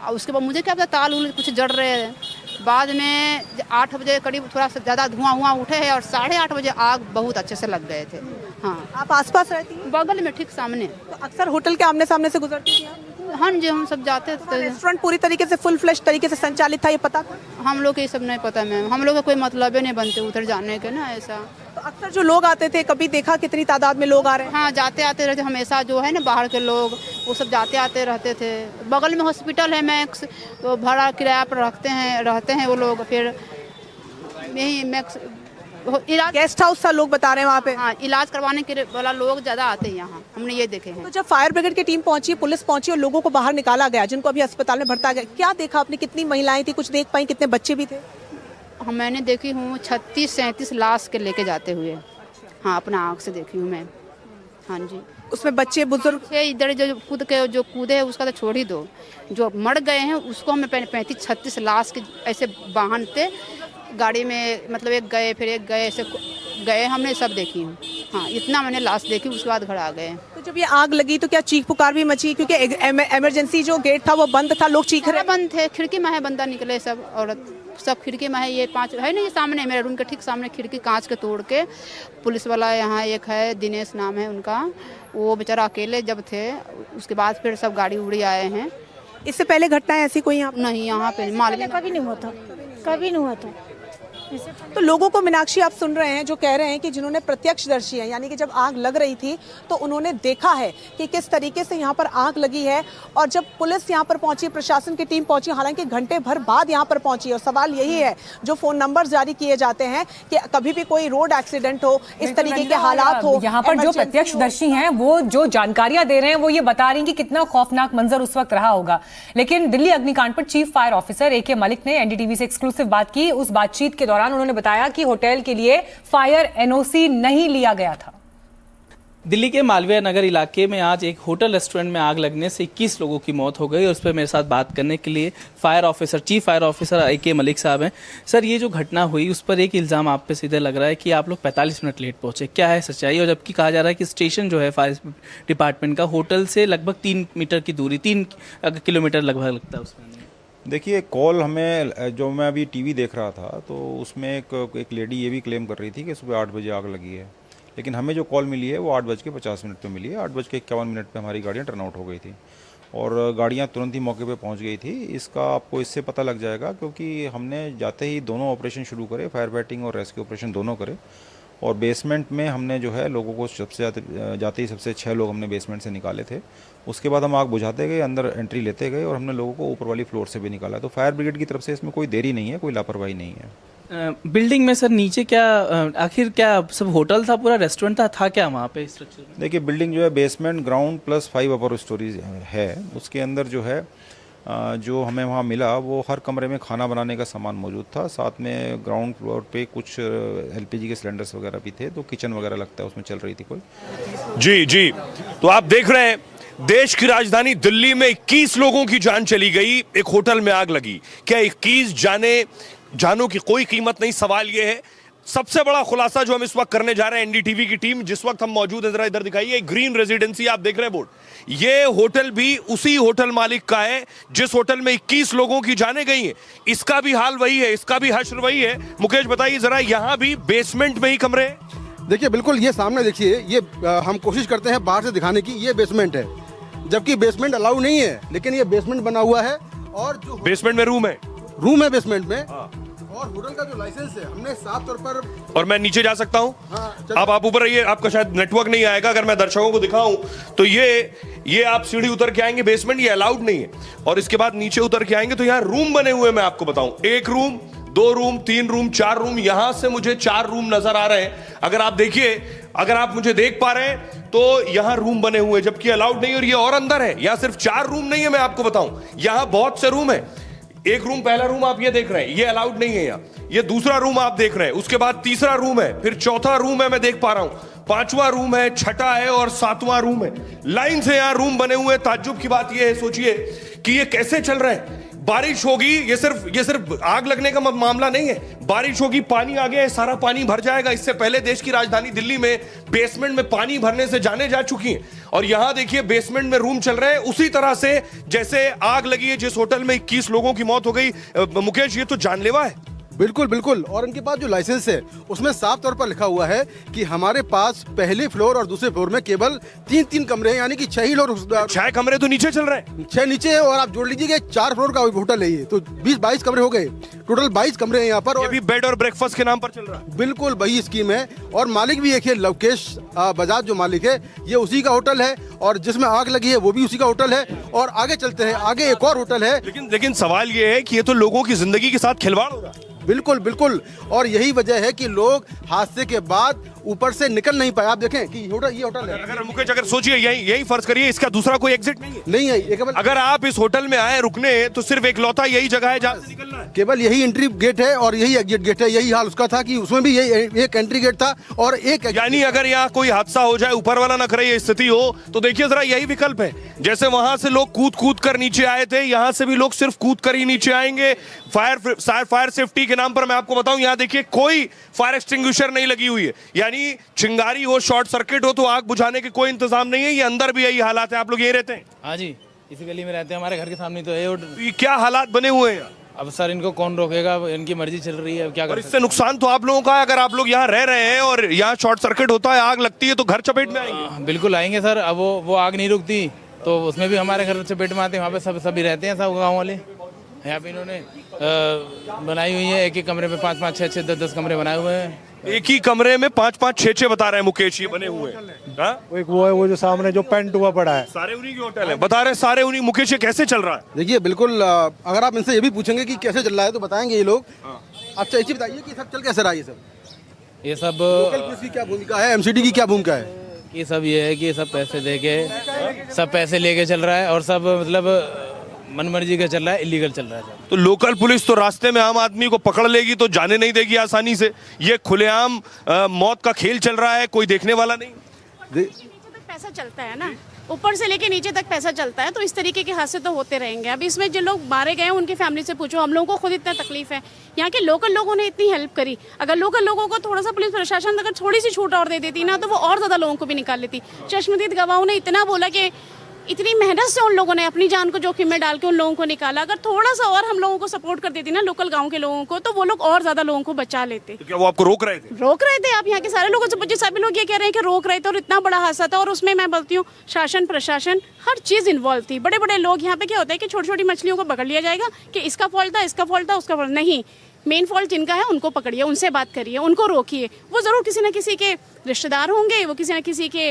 उसके बाद मुझे क्या पता, ताल उल कुछ जड़ रहे हैं। बाद में 8 बजे करीब थोड़ा सा ज़्यादा धुआं उठे है और 8:30 बजे आग बहुत अच्छे से लग गए थे। हाँ। आप आसपास रहती हैं? बगल में, ठीक सामने। तो अक्सर होटल के आमने सामने से गुजरती थी? हाँ जी, हम सब जाते थे। रेस्टोरेंट पूरी तरीके से फुल फ्लैश तरीके से संचालित था, ये पता था? हम लोग ये सब नहीं पता मैम, हम लोग का कोई मतलब ही नहीं बनते उधर जाने के ना, ऐसा। तो अक्सर जो लोग आते थे, कभी देखा कितनी तादाद में लोग आ रहे हैं? हाँ, जाते आते रहते हमेशा, जो है ना बाहर के लोग, वो सब जाते आते रहते थे। बगल में हॉस्पिटल है मैक्स, तो भाड़ा किराया पर रहते हैं वो लोग। फिर यही मैक्स इलाज, गेस्ट हाउस था लोग बता रहे हैं वहाँ पे। हाँ, इलाज करवाने के वाला लोग ज़्यादा आते हैं यहाँ, हमने ये देखे हैं। तो जब फायर ब्रिगेड की टीम पहुंची, पुलिस पहुंची और लोगों को बाहर निकाला गया, जिनको अभी अस्पताल में भर्ता गया, क्या देखा आपने? कितनी महिलाएं थी, कुछ देख पाई? कितने बच्चे भी थे? हाँ, मैंने देखी हूँ 36-37 लाश के लेके जाते हुए। हाँ, अपना आँख से देखी हूँ मैं। हाँ जी। उसमें बच्चे, बुजुर्ग? इधर जो कूदे है उसका तो छोड़ ही दो, जो मर गए हैं उसको हमें 35-36 लाश के ऐसे बांधते गाड़ी में, मतलब एक गए फिर एक गए, ऐसे गए, हमने सब देखी हूँ। हाँ, इतना मैंने लाश देखी, उसके बाद घर आ गए। तो जब ये आग लगी तो क्या चीख पुकार भी मची? क्योंकि इमरजेंसी जो गेट था वो बंद था, लोग चीख रहे? बंद थे, खिड़की में है बंदा निकले सब औरत। सब खिड़की में है, ये 5 है ना, ये सामने मेरे रूम के ठीक सामने खिड़की कांच के तोड़ के पुलिस वाला यहाँ एक है, दिनेश नाम है उनका, वो बेचारा अकेले जब थे, उसके बाद फिर सब गाड़ी उड़ी आए हैं। इससे पहले घटनाएं ऐसी कोई यहाँ नहीं, यहाँ पे मालूम कभी नहीं हुआ था, कभी नहीं हुआ था। तो लोगों को मीनाक्षी आप सुन रहे हैं जो कह रहे हैं कि जिन्होंने प्रत्यक्षदर्शी हैं, यानी कि जब आग लग रही थी तो उन्होंने देखा है कि किस तरीके से यहाँ पर आग लगी है, और जब पुलिस यहाँ पर पहुंची, प्रशासन की टीम पहुंची, हालांकि घंटे भर बाद यहाँ पर पहुंची, और सवाल यही है जो फोन नंबर जारी किए जाते हैं कि कभी भी कोई रोड एक्सीडेंट हो, इस तरीके के हालात हो, यहाँ पर जो प्रत्यक्षदर्शी हैं वो जो जानकारियां दे रहे हैं वो ये बता रही हैं कि कितना खौफनाक मंजर उस वक्त रहा होगा। लेकिन दिल्ली अग्निकांड पर chief fire officer AK Malik ने NDTV से एक्सक्लूसिव बात की। उस बातचीत के दौरान उन्होंने बताया कि होटल के लिए फायर NOC नहीं लिया गया था। दिल्ली के मालवीय नगर इलाके में आज एक होटल रेस्टोरेंट में आग लगने से 21 लोगों की मौत हो गई, और उस पर मेरे साथ बात करने के लिए chief fire officer AK Malik साहब हैं। सर, ये जो घटना हुई उस पर एक इल्ज़ाम आप पे सीधे लग रहा है कि आप लोग 45 मिनट लेट पहुंचे, क्या है सच्चाई? और जबकि कहा जा रहा है कि स्टेशन जो है फायर डिपार्टमेंट का होटल से लगभग 3 मीटर की दूरी, 3 किलोमीटर लगभग लगता है उसमें। देखिए, कॉल हमें, जो मैं अभी टीवी देख रहा था तो उसमें एक लेडी ये भी क्लेम कर रही थी कि सुबह 8 बजे आग लगी है, लेकिन हमें जो कॉल मिली है वो 8:50 पे मिली है। 8:51 पे हमारी गाड़ियाँ टर्न आउट हो गई थी और गाड़ियाँ तुरंत ही मौके पे पहुंच गई थी। इसका आपको इससे पता लग जाएगा क्योंकि हमने जाते ही दोनों ऑपरेशन शुरू करे, फायर फाइटिंग और रेस्क्यू ऑपरेशन दोनों करे, और बेसमेंट में हमने जो है लोगों को जाते ही सबसे 6 लोग हमने बेसमेंट से निकाले थे। उसके बाद हम आग बुझाते गए, अंदर एंट्री लेते गए और हमने लोगों को ऊपर वाली फ्लोर से भी निकाला। तो फायर ब्रिगेड की तरफ से इसमें कोई देरी नहीं है, कोई लापरवाही नहीं है। बिल्डिंग में सर नीचे क्या आखिर क्या सब होटल था, पूरा रेस्टोरेंट था क्या वहाँ पे स्ट्रक्चर? देखिए, बिल्डिंग जो है बेसमेंट, ग्राउंड प्लस 5 अपर स्टोरीज है। उसके अंदर जो है जो हमें वहाँ मिला वो हर कमरे में खाना बनाने का सामान मौजूद था। साथ में ग्राउंड फ्लोर पे कुछ LPG के सिलेंडर्स वगैरह भी थे, तो किचन वगैरह लगता है उसमें चल रही थी कोई। जी, तो आप देख रहे हैं देश की राजधानी दिल्ली में 21 लोगों की जान चली गई, एक होटल में आग लगी। क्या 21 जानों की कोई कीमत नहीं? सवाल यह है। सबसे बड़ा खुलासा जो हम इस वक्त करने जा रहे हैं, NDTV की टीम जिस वक्त हम मौजूद है, जरा इधर दिखाइए, ग्रीन रेजिडेंसी आप देख रहे हैं बोर्ड, ये होटल भी उसी होटल मालिक का है जिस होटल में 21 लोगों की जानें गई हैं। इसका भी हाल वही है, इसका भी हश्र वही है। मुकेश बताइए जरा, यहां भी बेसमेंट में ही कमरे हैं? देखिए, बिल्कुल ये सामने देखिए, ये हम कोशिश करते हैं बाहर से दिखाने की, ये बेसमेंट है, जबकि बेसमेंट अलाउ नहीं है, लेकिन ये बेसमेंट बना हुआ है। और जो बेसमेंट में रूम है बेसमेंट में, और होटल का जो लाइसेंस है हमने साफ तौर पर। और मैं नीचे जा सकता हूं? आप ऊपर रहिए, आपका शायद नेटवर्क नहीं आएगा। अगर मैं दर्शकों को दिखाऊं तो ये आप सीढ़ी उतर के आएंगे, बेसमेंट ये अलाउड नहीं है। और इसके बाद नीचे उतर के आएंगे तो यहाँ रूम बने हुए, मैं आपको बताऊं, 1 रूम, 2 रूम, 3 रूम, 4 रूम। यहां से मुझे 4 रूम नजर आ रहे हैं। अगर आप देखिए, अगर आप मुझे देख पा रहे हैं तो यहां रूम बने हुए, जबकि अलाउड नहीं। और ये और अंदर है, यहां सिर्फ 4 रूम नहीं है, मैं आपको बताऊं, यहां बहुत से रूम है। 1 रूम, पहला रूम आप ये देख रहे हैं, ये अलाउड नहीं है यहाँ। ये दूसरा रूम आप देख रहे हैं, उसके बाद तीसरा रूम है, फिर चौथा रूम है, मैं देख पा रहा हूं, 5वां रूम है, 6ठा है और 7वां रूम है। लाइन से यहाँ रूम बने हुए। ताज्जुब की बात यह है, सोचिए कि ये कैसे चल रहे हैं। बारिश होगी, ये सिर्फ आग लगने का मामला नहीं है, बारिश होगी, पानी आ गया, सारा पानी भर जाएगा। इससे पहले देश की राजधानी दिल्ली में बेसमेंट में पानी भरने से जाने जा चुकी हैं, और यहां देखिए बेसमेंट में रूम चल रहे हैं उसी तरह से जैसे आग लगी है जिस होटल में 21 लोगों की मौत हो गई। मुकेश, ये तो जानलेवा है। बिल्कुल बिल्कुल, और उनके पास जो लाइसेंस है उसमें साफ तौर पर लिखा हुआ है कि हमारे पास पहले फ्लोर और दूसरे फ्लोर में केवल 3 कमरे हैं, यानी कि 6 ही लोग। 6 कमरे तो नीचे चल रहे हैं, 6 नीचे है, और आप जोड़ लीजिए 4 फ्लोर का होटल है ये, तो 20-22 कमरे हो गए, टोटल 22 कमरे हैं यहाँ पर। और ये भी बेड और ब्रेकफास्ट के नाम पर चल रहा है। बिल्कुल वही स्कीम है, और मालिक भी एक है, लवकेश बजाज जो मालिक है, ये उसी का होटल है, और जिसमें आग लगी है वो भी उसी का होटल है। और आगे चलते हैं, आगे एक और होटल है। लेकिन सवाल ये है कि ये तो लोगों की जिंदगी के साथ खिलवाड़ हो रहा है। बिल्कुल बिल्कुल, और यही वजह है कि लोग हादसे के बाद ऊपर से निकल नहीं पाए। आप देखें कि ये होटल है। अगर मुकेश, अगर सोचिए, यही फर्ज करिए, इसका दूसरा कोई एग्जिट नहीं है। अगर आप इस होटल में आए रुकने तो सिर्फ एक लौता यही जगह है जहां से निकलना है। केवल यही एंट्री गेट है और यही एग्जिट गेट है। यही हाल उसका था कि उसमें भी यही एक एंट्री गेट था और एक, यानी अगर यहाँ कोई हादसा हो जाए, ऊपर वाला ना करे, ये स्थिति हो, तो देखिए जरा यही विकल्प है। जैसे वहां से लोग कूद कर नीचे आए थे, यहां से भी लोग सिर्फ कूद कर ही नीचे आएंगे। फायर सेफ्टी के नाम पर मैं आपको बताऊं, यहाँ देखिए कोई फायर एक्सटिंग्विशर नहीं लगी हुई है, यानी चिंगारी हो, शॉर्ट सर्किट हो तो आग बुझाने के कोई इंतजाम नहीं है। ये अंदर भी यही हालात है। आप लोग यही रहते हैं? हाँ जी, इसी गली में रहते हैं, हमारे घर के सामने तो है। क्या हालात बने हुए हैं? अब सर इनको कौन रोकेगा, इनकी मर्जी चल रही है, अब क्या और कर इससे नुकसान तो आप लोगों का है। अगर आप लोग यहाँ रह रहे हैं और यहाँ शॉर्ट सर्किट होता है, आग लगती है, तो घर चपेट में आएंगे। बिल्कुल आएंगे सर। अब वो आग नहीं रुकती तो उसमें भी हमारे घर चपेट में आते हैं। वहाँ पे सभी रहते हैं, सब गाँव वाले। यहाँ पे इन्होंने बनाई हुई है, एक एक कमरे में 5-5, 6-6, 10-10 कमरे बनाए हुए हैं। एक ही कमरे में 5-5, 6-6 बता रहे हैं मुकेश, ये बने हुए हैं। हाँ? एक वो है, वो जो सामने जो पेंट हुआ पड़ा है, सारे उन्हीं के होटल है, बता रहे हैं सारे उन्हीं। मुकेश, ये कैसे चल रहा है? देखिए बिल्कुल, अगर आप इनसे ये भी पूछेंगे कि कैसे चल रहा है तो बताएंगे ये लोग। अच्छा एक चीज बताइए कि सब चल कैसे रहा है ये सब लोकल पुलिस की क्या भूमिका है, एमसीडी की क्या भूमिका है? ये सब ये है कि सब पैसे दे के, सब पैसे लेके चल रहा है और सब मतलब मनमर्जी का चल रहा है, इलीगल चल रहा है सब। तो लोकल पुलिस तो रास्ते में आम आदमी को पकड़ लेगी तो जाने नहीं देगी आसानी से। ये खुलेआम मौत का खेल चल रहा है, कोई देखने वाला नहीं। पैसा चलता है ना, ऊपर से लेके नीचे तक पैसा चलता है, तो इस तरीके के हादसे तो होते रहेंगे। अब इसमें जो लोग मारे गए हैं उनकी फैमिली से पूछो, हम लोगों को खुद इतना तकलीफ है। यहाँ के लोकल लोगों ने इतनी हेल्प करी, अगर लोकल लोगों को थोड़ा सा पुलिस प्रशासन अगर थोड़ी सी छूट और दे देती ना, तो वो और ज्यादा लोगों को भी निकाल लेती। चश्मदीद गवाहों ने इतना बोला कि इतनी मेहनत से उन लोगों ने अपनी जान को जोखिम में डाल के उन लोगों को निकाला। अगर थोड़ा सा और हम लोगों को सपोर्ट कर देती ना, लोकल गांव के लोगों को, तो वो लोग और ज्यादा लोगों को बचा लेते। तो क्या वो आपको रोक रहे थे? रोक रहे थे। आप यहाँ के सारे लोगों से पूछिए, सभी लोग ये कह रहे हैं कि रोक रहे थे, और इतना बड़ा हादसा था। और उसमें मैं बोलती हूँ शासन प्रशासन हर चीज इन्वॉल्व थी। बड़े बड़े लोग यहाँ पे क्या होता है कि छोटी छोटी मछलियों को पकड़ लिया जाएगा कि इसका फॉल्ट था, इसका फॉल्ट था, उसका फॉल्ट नहीं। मेन फॉल्ट जिनका है उनको पकड़िए, उनसे बात करिए, उनको रोकिए। वो जरूर किसी न किसी के रिश्तेदार होंगे, वो किसी न किसी के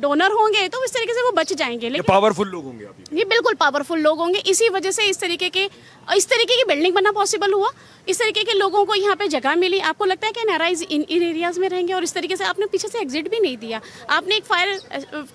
डोनर होंगे, तो इस तरीके से वो बच जाएंगे। लेकिन पावरफुल लोग होंगे आप ये बिल्कुल पावरफुल लोग होंगे। इसी वजह से इस तरीके की बिल्डिंग बनना पॉसिबल हुआ। इस तरीके के लोगों को यहाँ पे जगह मिली। आपको लगता है कि नाराइज इन एरियाज में रहेंगे, और इस तरीके से आपने पीछे से एग्जिट भी नहीं दिया। आपने एक फायर,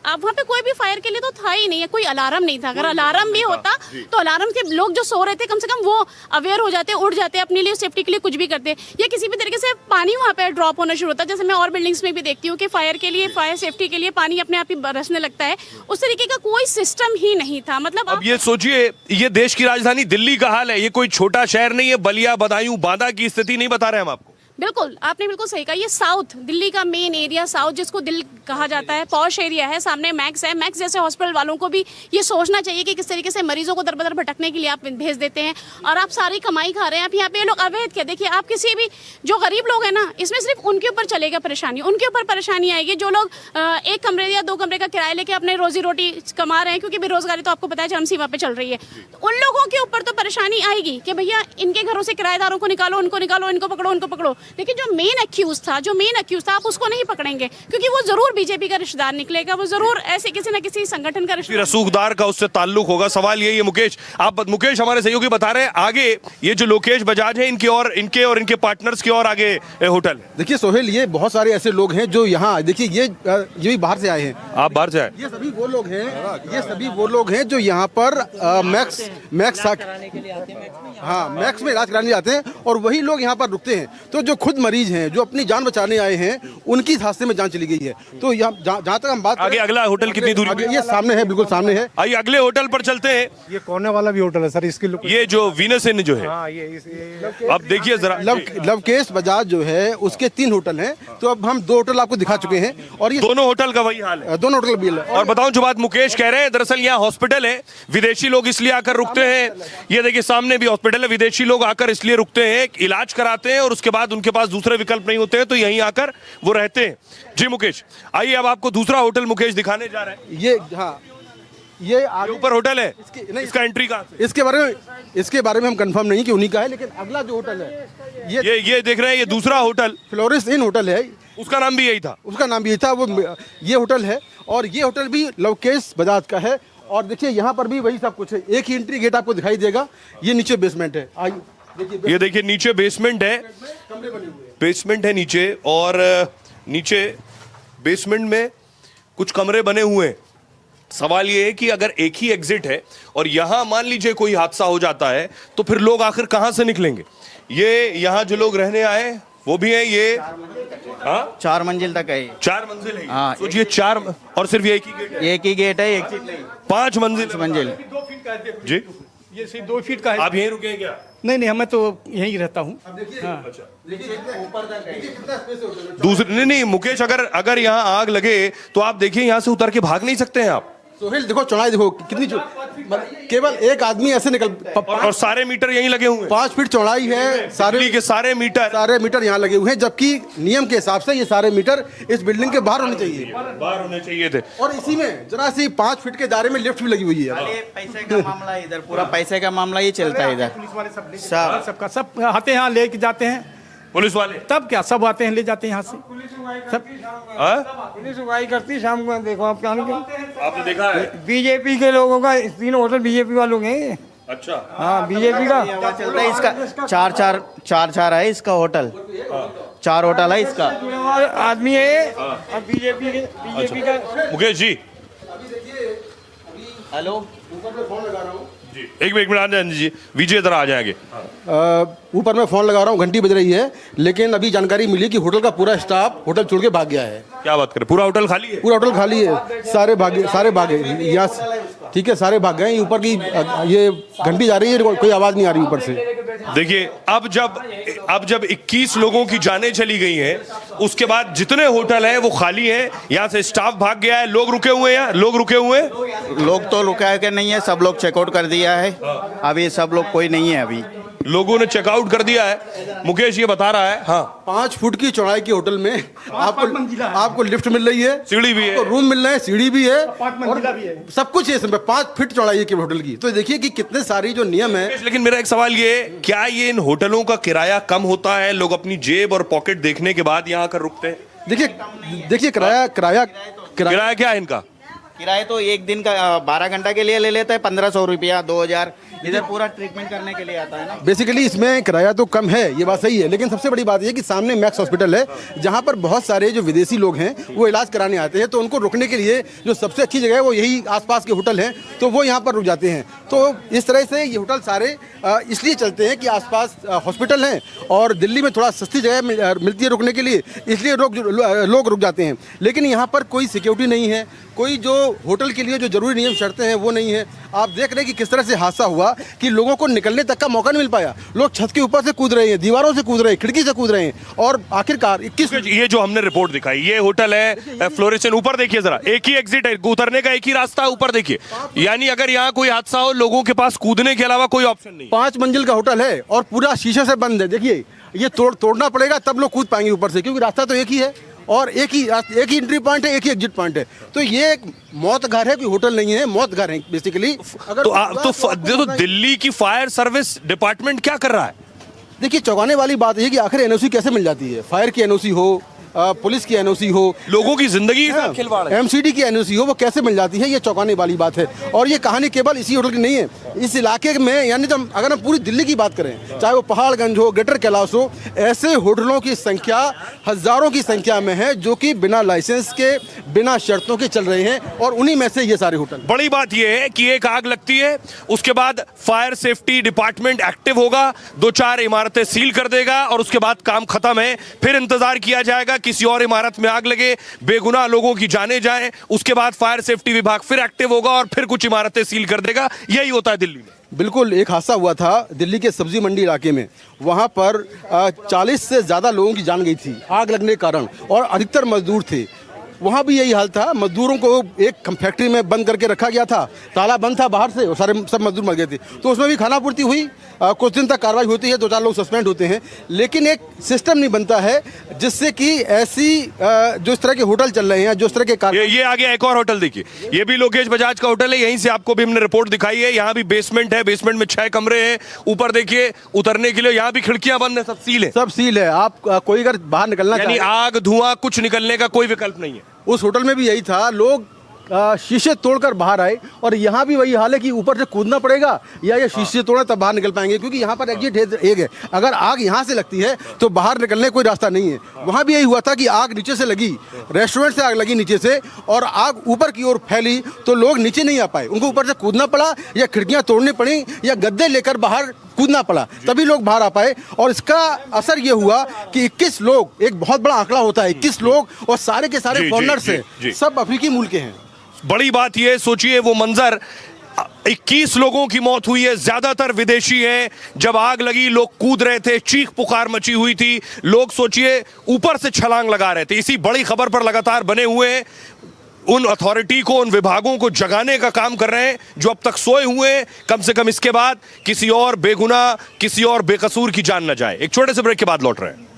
आप वहाँ पे कोई भी फायर के लिए तो था ही नहीं है, कोई अलार्म नहीं था। अगर अलार्म भी होता तो अलार्म के लोग जो सो रहे थे कम से कम वो अवेयर हो जाते, उड़ जाते, अपने लिए सेफ्टी के लिए कुछ भी करते, या किसी भी तरीके से पानी वहाँ पे ड्रॉप होना शुरू होता। जैसे मैं और बिल्डिंग्स में भी देखती हूँ कि फायर के लिए, फायर सेफ्टी के लिए पानी अपने आप ही बरसने लगता है। उस तरीके का कोई सिस्टम ही नहीं था। मतलब अब ये सोचिए, ये देश की राजधानी दिल्ली का हाल है। ये कोई छोटा शहर नहीं है। बलिया, बदायूं, बांदा की स्थिति नहीं बता रहे हम आपको। बिल्कुल, आपने बिल्कुल सही कहा। ये साउथ दिल्ली का मेन एरिया, साउथ जिसको दिल कहा जाता है, पॉश एरिया है। सामने मैक्स है। मैक्स जैसे हॉस्पिटल वालों को भी ये सोचना चाहिए कि किस तरीके से मरीजों को दर बदर भटकने के लिए आप भेज देते हैं, और आप सारी कमाई खा रहे हैं। आप यहाँ पे लोग अवैध क्या, देखिए आप किसी भी जो गरीब लोग हैं ना, इसमें सिर्फ उनके ऊपर चलेगा परेशानी, उनके ऊपर परेशानी आएगी। जो लोग एक कमरे या 2 कमरे का किराया लेके अपने रोजी रोटी कमा रहे हैं, क्योंकि बेरोजगारी तो आपको पता है चरम सीमा पे चल रही है, तो उन लोगों के ऊपर तो परेशानी आएगी कि भैया इनके घरों से किराएदारों को निकालो, उनको निकालो, इनको पकड़ो, उनको पकड़ो। लेकिन जो मेन अक्यूज था आप उसको नहीं पकड़ेंगे, क्योंकि वो जरूर बीजेपी का रिश्तेदार निकलेगा, वो जरूर ऐसे किसी न किसी संगठन का रिश्तेदार, रसूखदार का उससे ताल्लुक होगा। सवाल यही है मुकेश, मुकेश हमारे सहयोगी बता रहे हैं, आगे ये जो लोकेश बजाज है, इनके और इनके पार्टनर्स के और आगे होटल। देखिए सोहेल, ये बहुत सारे ऐसे लोग हैं जो यहाँ, देखिए ये भी बाहर से आए हैं। आप बाहर से आए? ये सभी वो लोग हैं जो यहाँ पर मैक्स में इलाज कराने आते हैं, और वही लोग यहाँ पर रुकते हैं। तो जो खुद मरीज हैं, जो अपनी जान बचाने आए हैं, उनकी हादसे में जान चली गई है। तो जहाँ तक हम बात आगे अगला होटल कितनी दूरी पे? ये सामने है, बिल्कुल सामने है। आइए अगले होटल पर चलते हैं। ये कोने वाला भी होटल है सर, इसकी ये जो वीनस इन जो है, अब देखिए जरा, लवकेश बजाज जो है उसके 3 होटल हैं। तो अब हम 2 होटल आपको दिखा चुके हैं, और ये दोनों होटल का वही हाल है। दोनों होटल बिल है। और बताऊं जो बात मुकेश कह रहे हैं, दरअसल यहाँ हॉस्पिटल है, विदेशी लोग इसलिए आकर रुकते हैं। ये देखिए सामने भी हॉस्पिटल है, विदेशी लोग आकर इसलिए रुकते हैं, इलाज कराते हैं, और उसके बाद उनके पास दूसरे विकल्प नहीं होते हैं, तो यहीं आकर वो रहते हैं। जी मुकेश, आइए अब आपको दूसरा होटल मुकेश दिखाने जा रहे हैं। ये ऊपर होटल है, इसका एंट्री कहाँ से? इसके बारे में हम कंफर्म नहीं कि उन्हीं का है, लेकिन अगला जो होटल है ये देख रहे हैं, ये दूसरा होटल फ्लोरिस इन होटल है। उसका नाम भी यही था? उसका नाम भी यही था। वो ये होटल है, और ये होटल भी लवकेश बजाज का है। और देखिए यहाँ पर भी वही सब कुछ है। एक ही एंट्री गेट आपको दिखाई देगा। ये नीचे बेसमेंट है। ये देखिए नीचे बेसमेंट है, बेसमेंट है नीचे, और नीचे बेसमेंट में कुछ कमरे बने हुए हैं। सवाल ये है कि अगर एक ही एग्जिट है और यहां मान लीजिए कोई हादसा हो जाता है, तो फिर लोग आखिर कहां से निकलेंगे? ये यहां जो लोग रहने आए वो भी है, ये 4 मंजिल तक है। 4 मंजिल है। हाँ, सोचिए 4, और सिर्फ एक ही गेट है। एक ही गेट है, एक सीट नहीं। 5 मंजिल जी। ये सिर्फ 2 फीट का है। आप यहीं रुके क्या? नहीं, हमें तो यहीं रहता हूँ। दूसरे नहीं मुकेश, अगर यहाँ आग लगे तो आप देखिए यहाँ से उतर के भाग नहीं सकते हैं आप। सोहेल देखो चौड़ाई देखो कितनी केवल एक आदमी ऐसे निकल और सारे मीटर यहीं लगे हुए हैं। 5 फीट चौड़ाई है, दिल्ली के सारे मीटर यहाँ लगे हुए हैं, जबकि नियम के हिसाब से ये सारे मीटर इस बिल्डिंग के बाहर होने चाहिए, बाहर होने चाहिए थे। और इसी में जरा सी 5 फीट के दायरे में लिफ्ट भी लगी हुई है। पैसे का मामला है इधर, पूरा पैसे का मामला ही चलता है इधर। सबका सब आते हैं यहाँ लेके जाते हैं पुलिस वाले, तब क्या सब आते हैं ले जाते हैं यहाँ से। सब पुलिस उगाई करती शाम को, देखो आप क्या आपने देखा है बीजेपी के लोगों का, तीनों होटल बीजेपी वालों के हैं। अच्छा हाँ बीजेपी का चलता है इसका। चार है इसका होटल, 4 होटल है इसका। आदमी है और बीजेपी का। मुकेश जी हेलो, जी एक मिनट आ जाए जी, विजय इधर आ जाएंगे। ऊपर मैं फोन लगा रहा हूँ, घंटी बज रही है, लेकिन अभी जानकारी मिली कि होटल का पूरा स्टाफ होटल छोड़ के भाग गया है। क्या बात करें, पूरा होटल खाली है? पूरा होटल खाली है, सारे भागे यहाँ, ठीक है, सारे भाग गए। ऊपर की ये घंटी जा रही है, कोई आवाज नहीं आ रही ऊपर से। देखिए अब जब 21 लोगों की जानें चली गई हैं, उसके बाद जितने होटल हैं वो खाली हैं, यहाँ से स्टाफ भाग गया है, लोग रुके हुए हैं। लोग तो रुका के नहीं है, सब लोग चेकआउट कर दिया है। अभी सब लोग कोई नहीं है, अभी लोगों ने चेकआउट कर दिया है। मुकेश ये बता रहा है। हाँ 5 फुट की चौड़ाई के होटल में आपको लिफ्ट मिल रही है, सीढ़ी भी है, रूम मिल रहे हैं, सीढ़ी भी है, और सब कुछ है इसमें। 5 फीट चौड़ाई है होटल की। तो देखिए कि कितने सारी जो नियम है। लेकिन मेरा एक सवाल ये, क्या ये इन होटलों का किराया कम होता है? लोग अपनी जेब और पॉकेट देखने के बाद यहाँ आकर रुकते हैं। देखिए किराया क्या है इनका? किराया तो एक दिन का 12 घंटा के लिए ले लेता है 1500 रुपया, 2000। इधर पूरा ट्रीटमेंट करने के लिए आता है ना। बेसिकली इसमें किराया तो कम है, ये बात सही है, लेकिन सबसे बड़ी बात ये कि सामने मैक्स हॉस्पिटल है, जहाँ पर बहुत सारे जो विदेशी लोग हैं वो इलाज कराने आते हैं। तो उनको रुकने के लिए जो सबसे अच्छी जगह है वो यही आसपास के होटल हैं, तो वो यहाँ पर रुक जाते हैं। तो इस तरह से ये होटल सारे इसलिए चलते हैं कि आसपास हॉस्पिटल हैं और दिल्ली में थोड़ा सस्ती जगह मिलती है रुकने के लिए, इसलिए लोग रुक जाते हैं। लेकिन यहाँ पर कोई सिक्योरिटी नहीं है, कोई जो होटल के लिए जो जरूरी नियम शर्तें हैं वो नहीं है। आप देख रहे हैं कि किस तरह से हादसा हुआ कि लोगों को निकलने तक का मौका नहीं मिल पाया। लोग छत के ऊपर से कूद रहे हैं, दीवारों से कूद रहे हैं, खिड़की से कूद रहे हैं, और आखिरकार 21 ये जो हमने रिपोर्ट दिखाई, ये होटल है फ्लोरेसेंट। ऊपर देखिए जरा, एक ही एग्जिट है, उतरने का एक ही रास्ता है, ऊपर देखिए। यानी अगर यहाँ कोई हादसा हो, लोगों के पास कूदने के अलावा कोई ऑप्शन नहीं। 5 मंजिल का होटल है और पूरा शीशे से बंद है। देखिए ये तोड़ना पड़ेगा तब लोग कूद पाएंगे ऊपर से, क्योंकि रास्ता तो एक ही है और एक ही एंट्री पॉइंट है, एक ही एग्जिट पॉइंट है। तो ये एक मौत घर है, कोई होटल नहीं है, मौत घर है बेसिकली। तो दिल्ली की फायर सर्विस डिपार्टमेंट क्या कर रहा है? देखिए चौंकाने वाली बात है कि आखिर एनओसी कैसे मिल जाती है। फायर की एनओसी हो, पुलिस की एनओसी हो, लोगों की जिंदगी का खिलवाड़ है, एमसीडी की एनओसी हो, वो कैसे मिल जाती है, ये चौंकाने वाली बात है। और ये कहानी केवल इसी होटल की नहीं है, इस इलाके में, यानी जब अगर हम पूरी दिल्ली की बात करें, चाहे वो पहाड़गंज हो, ग्रेटर कैलाश हो, ऐसे होटलों की संख्या हजारों की संख्या में है जो कि बिना लाइसेंस के, बिना शर्तों के चल रहे हैं, और उन्हीं में से ये सारे होटल। बड़ी बात ये है कि एक आग लगती है, उसके बाद फायर सेफ्टी डिपार्टमेंट एक्टिव होगा, 2-4 इमारतें सील कर देगा और उसके बाद काम खत्म है। फिर इंतजार किया जाएगा किसी और इमारत में आग लगे, बेगुनाह लोगों की जाने जाए, उसके बाद फायर सेफ्टी विभाग फिर एक्टिव होगा और फिर कुछ इमारतें सील कर देगा। यही होता है दिल्ली में। बिल्कुल, एक हादसा हुआ था दिल्ली के सब्जी मंडी इलाके में। वहां पर 40 से ज्यादा लोगों की जान गई थी आग लगने के कारण, और अधिकतर मजदूर थे। वहाँ भी यही हाल था, मजदूरों को एक फैक्ट्री में बंद करके रखा गया था, ताला बंद था बाहर से, और सब मजदूर मर गए थे। तो उसमें भी खाना पूर्ति हुई, कुछ दिन तक कार्रवाई होती है, 2-4 लोग सस्पेंड होते हैं, लेकिन एक सिस्टम नहीं बनता है जिससे कि ऐसी जो इस तरह के होटल चल रहे हैं, जो इस तरह के ये आ गया एक और होटल देखिए, ये भी लोकेश बजाज का होटल है। यहीं से आपको भी हमने रिपोर्ट दिखाई है। यहाँ भी बेसमेंट है, बेसमेंट में 6 कमरे हैं। ऊपर देखिए उतरने के लिए यहाँ भी खिड़कियां बंद है, सब सील है, सब सील है। आप कोई अगर बाहर निकलना यानी आग धुआं कुछ निकलने का कोई विकल्प नहीं है। उस होटल में भी यही था, लोग शीशे तोड़कर बाहर आए, और यहाँ भी वही हाल है कि ऊपर से कूदना पड़ेगा या ये शीशे तोड़े तब बाहर निकल पाएंगे, क्योंकि यहाँ पर एग्जिट एक है। अगर आग यहाँ से लगती है तो बाहर निकलने कोई रास्ता नहीं है। वहाँ भी यही हुआ था कि आग नीचे से लगी, रेस्टोरेंट से आग लगी नीचे से, और आग ऊपर की ओर फैली तो लोग नीचे नहीं आ पाए, उनको ऊपर से कूदना पड़ा, या खिड़कियाँ तोड़नी पड़ी, या गद्दे लेकर बाहर कूदना पड़ा, तभी लोग बाहर आ पाए। और इसका असर ये हुआ कि 21 लोग, एक बहुत बड़ा आंकड़ा होता है 21 लोग, और सारे के सारे फॉरेनर्स हैं, सब अफ्रीकी मूल के हैं। बड़ी बात ये सोचिए, वो मंजर, 21 लोगों की मौत हुई है, ज्यादातर विदेशी हैं। जब आग लगी लोग कूद रहे थे, चीख पुकार मची हुई थी, लोग सोचिए ऊपर से छलांग लगा रहे थे। इसी बड़ी खबर पर लगातार बने हुए हैं। उन अथॉरिटी को, उन विभागों को जगाने का काम कर रहे हैं जो अब तक सोए हुए हैं। कम से कम इसके बाद किसी और बेगुनाह, किसी और बेकसूर की जान न जाए। एक छोटे से ब्रेक के बाद लौट रहे हैं।